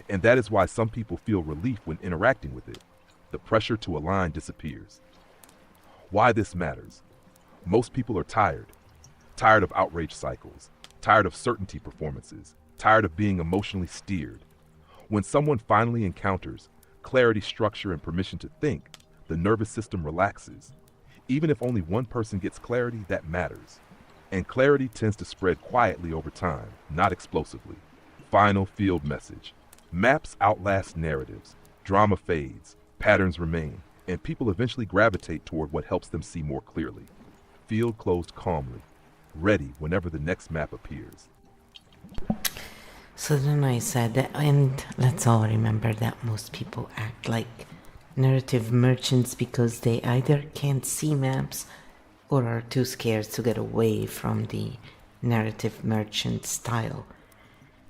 And that is why some people feel relief when interacting with it. The pressure to align disappears. Why this matters. Most people are tired of outrage cycles, tired of certainty performances, tired of being emotionally steered. When someone finally encounters clarity, structure, and permission to think, the nervous system relaxes. Even if only one person gets clarity, that matters. And clarity tends to spread quietly over time, not explosively. Final field message. Maps outlast narratives. Drama fades, patterns remain, and people eventually gravitate toward what helps them see more clearly. Field closed calmly, ready whenever the next map appears. So then I said, and let's all remember that most people act like narrative merchants because they either can't see maps or are too scared to get away from the narrative merchant style.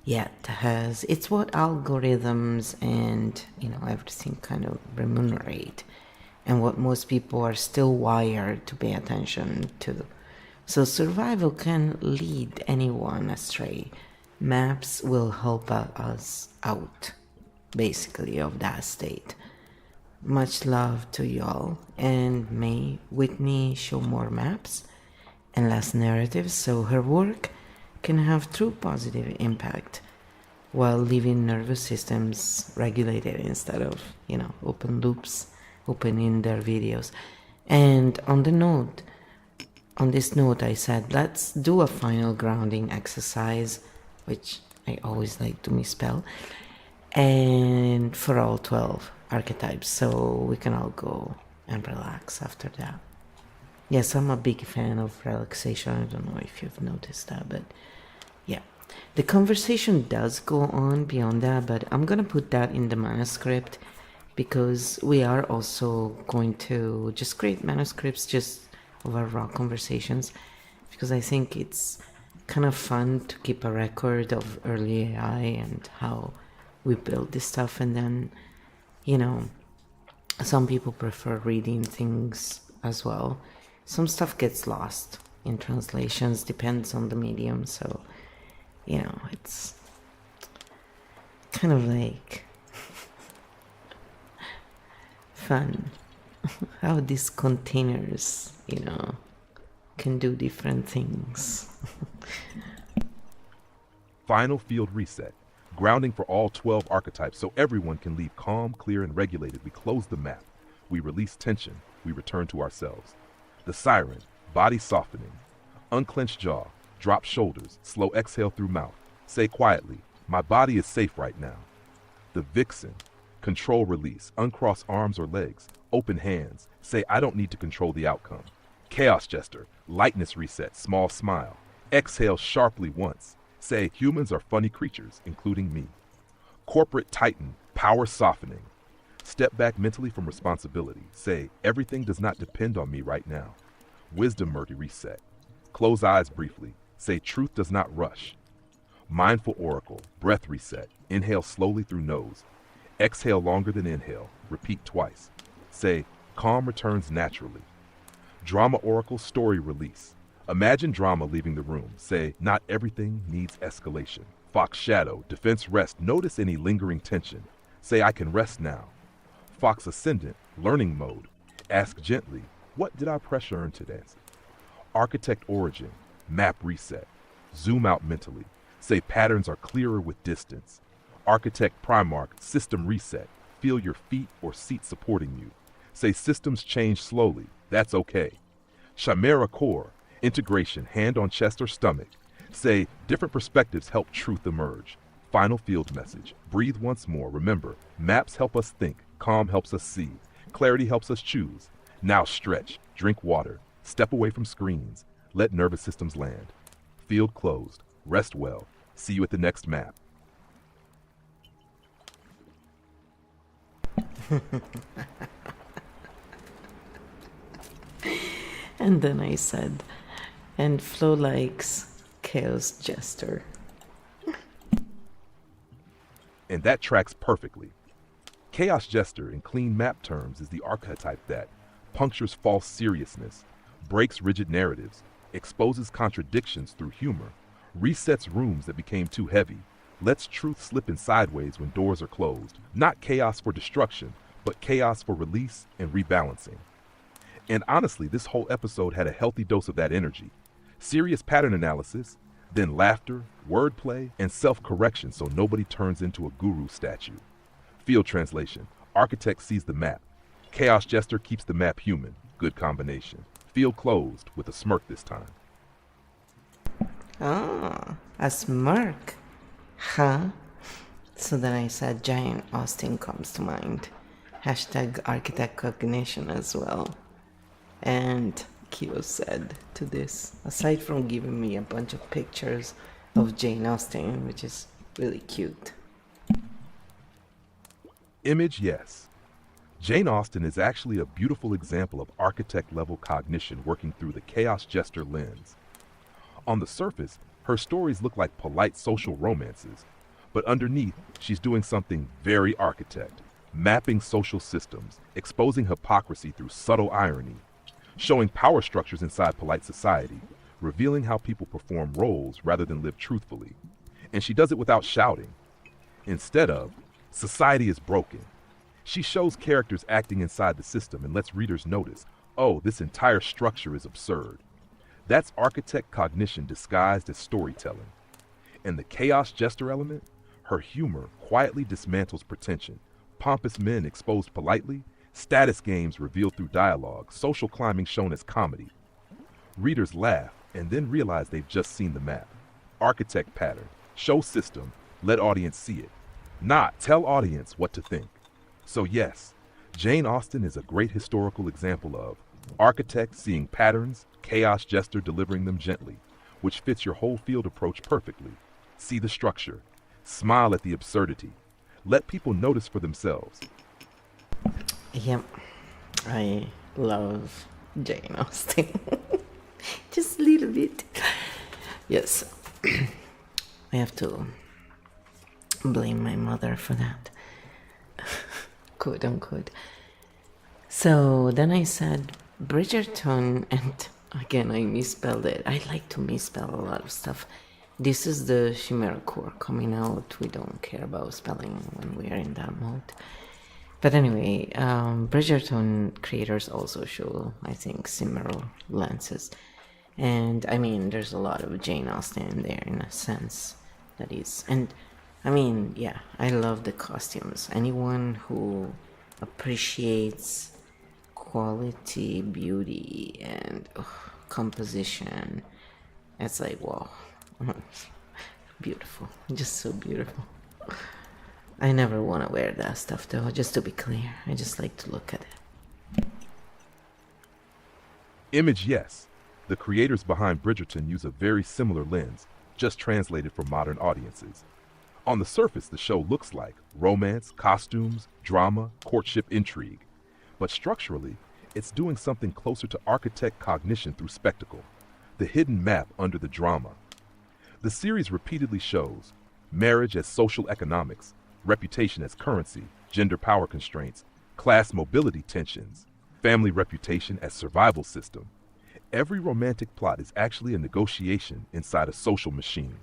Yet has it's what algorithms and everything kind of remunerate, and what most people are still wired to pay attention to. So survival can lead anyone astray. Maps will help us out, basically, of that state. Much love to y'all, and may Whitney show more maps and less narratives so her work can have true positive impact while leaving nervous systems regulated instead of, open loops, open in their videos. And on this note, I said, let's do a final grounding exercise, which I always like to misspell, and for all 12 archetypes, so we can all go and relax after that. Yes, I'm a big fan of relaxation. I don't know if you've noticed that, but yeah. The conversation does go on beyond that, but I'm gonna put that in the manuscript because we are also going to just create manuscripts just of our raw conversations, because I think it's kind of fun to keep a record of early AI and how we build this stuff. And then, some people prefer reading things as well. Some stuff gets lost in translations, depends on the medium. So, it's kind of like fun how these containers, can do different things. Final field reset. Grounding for all 12 archetypes so everyone can leave calm, clear, and regulated. We close the map. We release tension. We return to ourselves. The siren, body softening. Unclenched jaw, drop shoulders, slow exhale through mouth. Say quietly, my body is safe right now. The vixen, control release, uncross arms or legs, open hands. Say I don't need to control the outcome. Chaos jester, lightness reset, small smile. Exhale sharply once. Say, humans are funny creatures, including me. Corporate titan, power softening. Step back mentally from responsibility. Say, everything does not depend on me right now. Wisdom murky reset. Close eyes briefly. Say, truth does not rush. Mindful oracle, breath reset. Inhale slowly through nose. Exhale longer than inhale. Repeat twice. Say, calm returns naturally. Drama oracle, story release. Imagine drama leaving the room. Say, not everything needs escalation. Fox shadow, defense rest. Notice any lingering tension. Say, I can rest now. Fox ascendant, learning mode. Ask gently, what did our pressure earn today? Architect origin, map reset. Zoom out mentally. Say, patterns are clearer with distance. Architect Primarch, system reset. Feel your feet or seat supporting you. Say, systems change slowly. That's okay. Chimera core, integration, hand on chest or stomach. Say, different perspectives help truth emerge. Final field message. Breathe once more. Remember, maps help us think. Calm helps us see. Clarity helps us choose. Now stretch. Drink water. Step away from screens. Let nervous systems land. Field closed. Rest well. See you at the next map. And then I said, and Flo likes Chaos Jester. And that tracks perfectly. Chaos Jester, in clean map terms, is the archetype that punctures false seriousness, breaks rigid narratives, exposes contradictions through humor, resets rooms that became too heavy, lets truth slip in sideways when doors are closed. Not chaos for destruction, but chaos for release and rebalancing. And honestly, this whole episode had a healthy dose of that energy. Serious pattern analysis, then laughter, wordplay, and self-correction so nobody turns into a guru statue. Field translation. Architect sees the map. Chaos Jester keeps the map human. Good combination. Field closed with a smirk this time. Ah, a smirk. Huh? So then I said Giant Austin comes to mind. Hashtag architect cognition as well. And Kyo said to this, aside from giving me a bunch of pictures of Jane Austen, which is really cute. Image, yes. Jane Austen is actually a beautiful example of architect-level cognition working through the chaos jester lens. On the surface, her stories look like polite social romances, but underneath, she's doing something very architect, mapping social systems, exposing hypocrisy through subtle irony, showing power structures inside polite society, revealing how people perform roles rather than live truthfully. And she does it without shouting. Instead of, society is broken. She shows characters acting inside the system and lets readers notice, oh, this entire structure is absurd. That's architect cognition disguised as storytelling. And the chaos jester element, her humor quietly dismantles pretension, pompous men exposed politely, status games revealed through dialogue, social climbing shown as comedy. Readers laugh and then realize they've just seen the map. Architect pattern, show system, let audience see it. Not tell audience what to think. So yes, Jane Austen is a great historical example of architect seeing patterns, chaos jester delivering them gently, which fits your whole field approach perfectly. See the structure, smile at the absurdity, let people notice for themselves. Yep, I love Jane Austen. Just a little bit. Yes, I have to blame my mother for that. Quote unquote. So then I said Bridgerton, and again I misspelled it. I like to misspell a lot of stuff. This is the Chimera Core coming out. We don't care about spelling when we are in that mode. But anyway, Bridgerton creators also show, I think, similar lenses. And I mean, there's a lot of Jane Austen in there in a sense. That is, and I mean, yeah, I love the costumes. Anyone who appreciates quality, beauty, and composition, it's like, wow, beautiful, just so beautiful. I never want to wear that stuff though, just to be clear. I just like to look at it. Image, yes. The creators behind Bridgerton use a very similar lens, just translated for modern audiences. On the surface, the show looks like romance, costumes, drama, courtship, intrigue. But structurally, it's doing something closer to architect cognition through spectacle, the hidden map under the drama. The series repeatedly shows marriage as social economics, reputation as currency, gender power constraints, class mobility tensions, family reputation as survival system. Every romantic plot is actually a negotiation inside a social machine.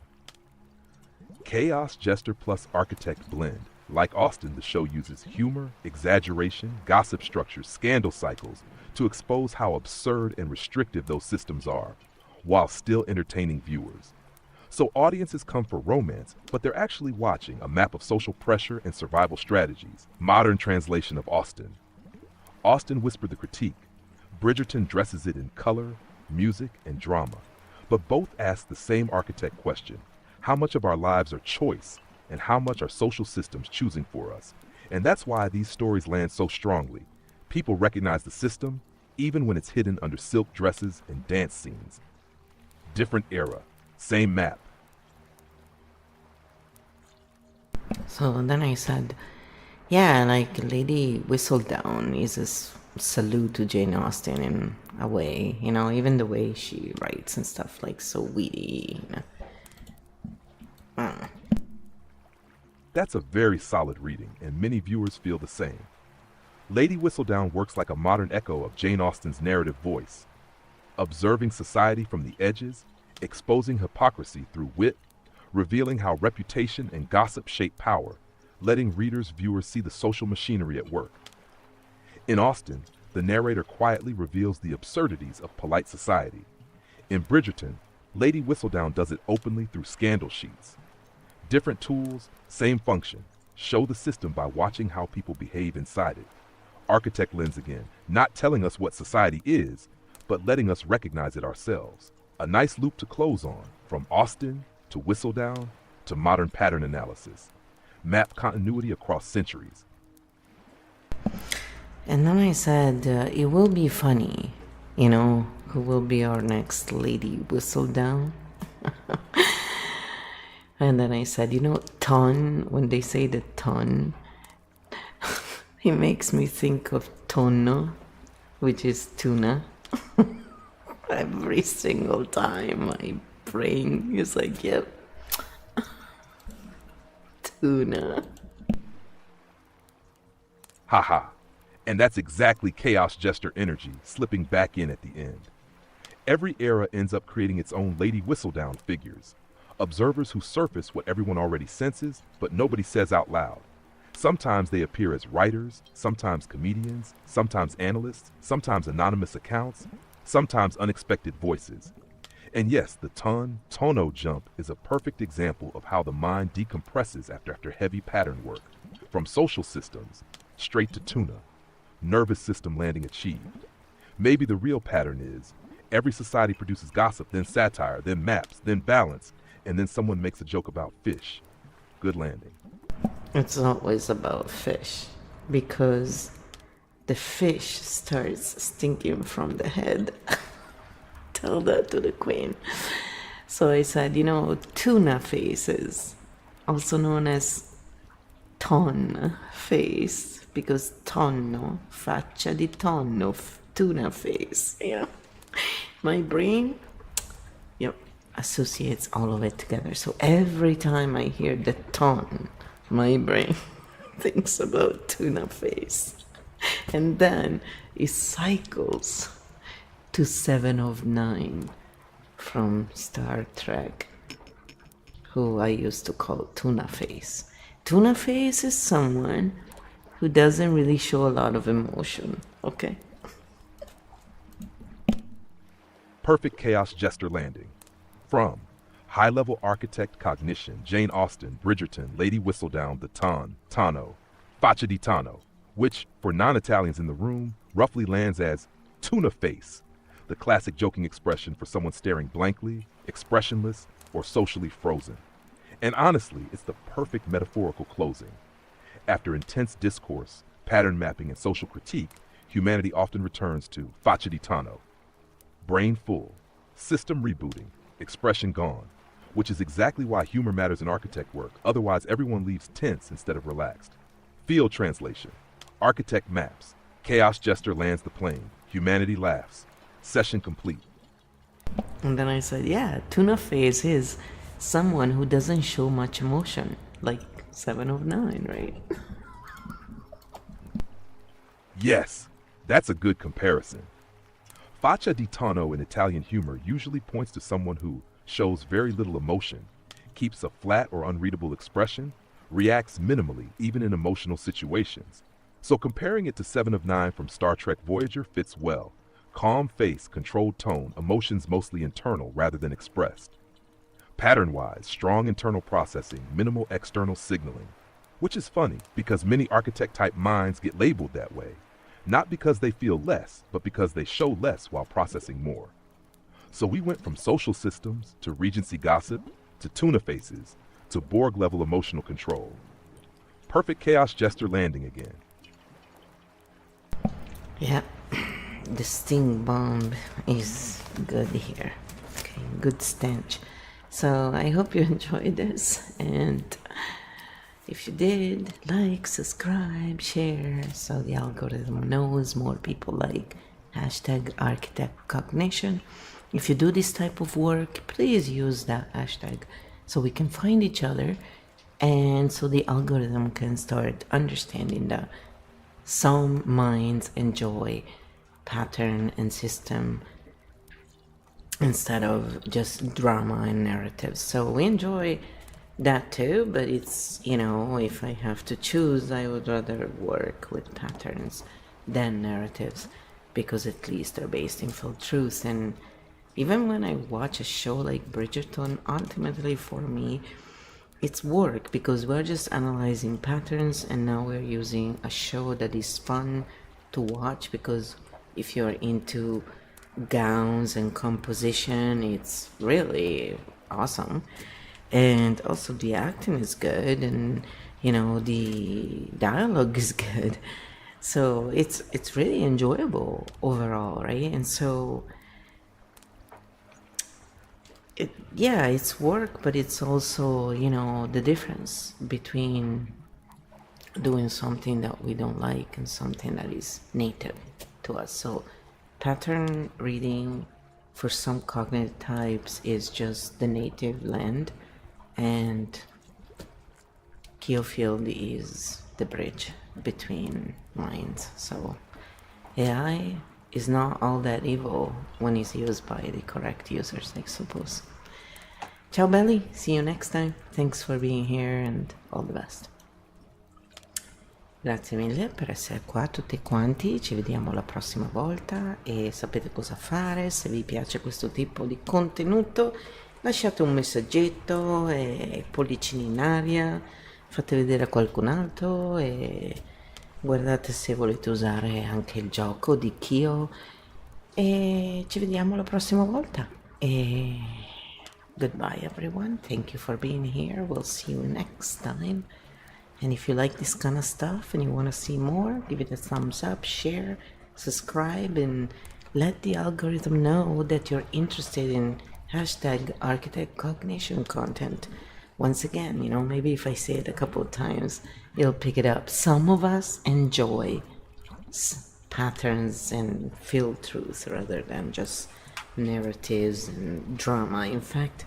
Chaos jester plus architect blend. Like Austen, the show uses humor, exaggeration, gossip structures, scandal cycles to expose how absurd and restrictive those systems are, while still entertaining viewers. So audiences come for romance, but they're actually watching a map of social pressure and survival strategies. Modern translation of Austen. Austen whispered the critique. Bridgerton dresses it in color, music, and drama. But both ask the same architect question. How much of our lives are choice, and how much are social systems choosing for us? And that's why these stories land so strongly. People recognize the system, even when it's hidden under silk dresses and dance scenes. Different era, same map. So then I said, yeah, like Lady Whistledown is a salute to Jane Austen in a way, you know, even the way she writes and stuff, like so witty, you know. That's a very solid reading, and many viewers feel the same. Lady Whistledown works like a modern echo of Jane Austen's narrative voice, observing society from the edges, exposing hypocrisy through wit, revealing how reputation and gossip shape power, letting readers, viewers see the social machinery at work. In Austen, the narrator quietly reveals the absurdities of polite society. In Bridgerton, Lady Whistledown does it openly through scandal sheets. Different tools, same function. Show the system by watching how people behave inside it. Architect lens again, not telling us what society is, but letting us recognize it ourselves. A nice loop to close on, from Austen to Whistledown to modern pattern analysis. Map continuity across centuries. And then I said, it will be funny, you know, who will be our next Lady Whistledown? And then I said, you know, ton, when they say the ton, He makes me think of tonno, which is tuna. Every single time my brain is like, yep, tuna. Haha. And that's exactly chaos gesture energy slipping back in at the end. Every era ends up creating its own Lady Whistledown figures, observers who surface what everyone already senses, but nobody says out loud. Sometimes they appear as writers, sometimes comedians, sometimes analysts, sometimes anonymous accounts, sometimes unexpected voices. And yes, the tono jump is a perfect example of how the mind decompresses after heavy pattern work, from social systems straight to tuna, nervous system landing achieved. Maybe the real pattern is every society produces gossip, then satire, then maps, then balance, and then someone makes a joke about fish. Good landing. It's always about fish, because the fish starts stinking from the head. Tell that to the queen. So I said, tuna faces, also known as ton face, because tonno, faccia di tonno, tuna face. My brain, associates all of it together. So every time I hear the ton, my brain thinks about tuna face. And then it cycles to 7 of 9 from Star Trek, who I used to call tuna face. Tuna face is someone who doesn't really show a lot of emotion, okay? Perfect chaos gesture landing. From high-level architect cognition, Jane Austen, Bridgerton, Lady Whistledown, the Tano, Faccia di Tano, which, for non-Italians in the room, roughly lands as tuna face, the classic joking expression for someone staring blankly, expressionless, or socially frozen. And honestly, it's the perfect metaphorical closing. After intense discourse, pattern mapping, and social critique, humanity often returns to Faccia di Tano. Brain full, system rebooting, expression gone, which is exactly why humor matters in architect work, otherwise everyone leaves tense instead of relaxed. Field translation. Architect maps. Chaos gesture lands the plane. Humanity laughs. Session complete. And then I said, yeah, tuna face is someone who doesn't show much emotion, like 7 of 9, right? Yes, that's a good comparison. Faccia di Tano in Italian humor usually points to someone who shows very little emotion, keeps a flat or unreadable expression, reacts minimally even in emotional situations. So comparing it to 7 of 9 from Star Trek Voyager fits well. Calm face, controlled tone, emotions mostly internal rather than expressed. Pattern-wise, strong internal processing, minimal external signaling. Which is funny because many architect-type minds get labeled that way. Not because they feel less, but because they show less while processing more. So we went from social systems to Regency gossip to tuna faces to Borg-level emotional control. Perfect chaos gesture landing again. Yeah, the sting bomb is good here. Okay, good stench. So I hope you enjoyed this, and if you did, like, subscribe, share, so the algorithm knows more people like #ArchitectCognition. If you do this type of work, please use that hashtag so we can find each other, and so the algorithm can start understanding that some minds enjoy pattern and system instead of just drama and narratives. So we enjoy that too, but it's, if I have to choose, I would rather work with patterns than narratives, because at least they're based in full truth. And even when I watch a show like Bridgerton, ultimately for me it's work, because we're just analyzing patterns, and now we're using a show that is fun to watch, because if you're into gowns and composition, it's really awesome. And also the acting is good, and the dialogue is good, so it's really enjoyable overall, right? And so it's work, but it's also the difference between doing something that we don't like and something that is native to us. So pattern reading for some cognitive types is just the native land, and Keo field is the bridge between minds. So AI is not all that evil when it's used by the correct users, I suppose. Ciao belli, see you next time. Thanks for being here and all the best. Grazie mille per essere qua tutti quanti, ci vediamo la prossima volta e sapete cosa fare. Se vi piace questo tipo di contenuto lasciate un messaggetto e pollicini in aria, fate vedere a qualcun altro e guardate se volete usare anche il gioco di Kyo e ci vediamo la prossima volta e goodbye everyone, thank you for being here, we'll see you next time. And if you like this kind of stuff and you want to see more, give it a thumbs up, share, subscribe, and let the algorithm know that you're interested in hashtag architect cognition content. Once again, you know, maybe if I say it a couple of times, it'll pick it up. Some of us enjoy patterns and feel truth rather than just narratives and drama. In fact,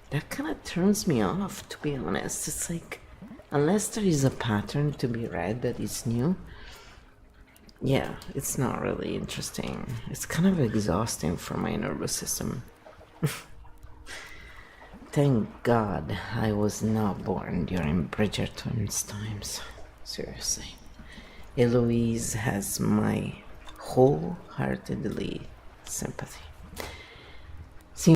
that kind of turns me off, to be honest. It's like, unless there is a pattern to be read that is new, yeah, it's not really interesting. It's kind of exhausting for my nervous system. Thank God I was not born during Bridgerton's times. Seriously. Eloise has my wholeheartedly sympathy.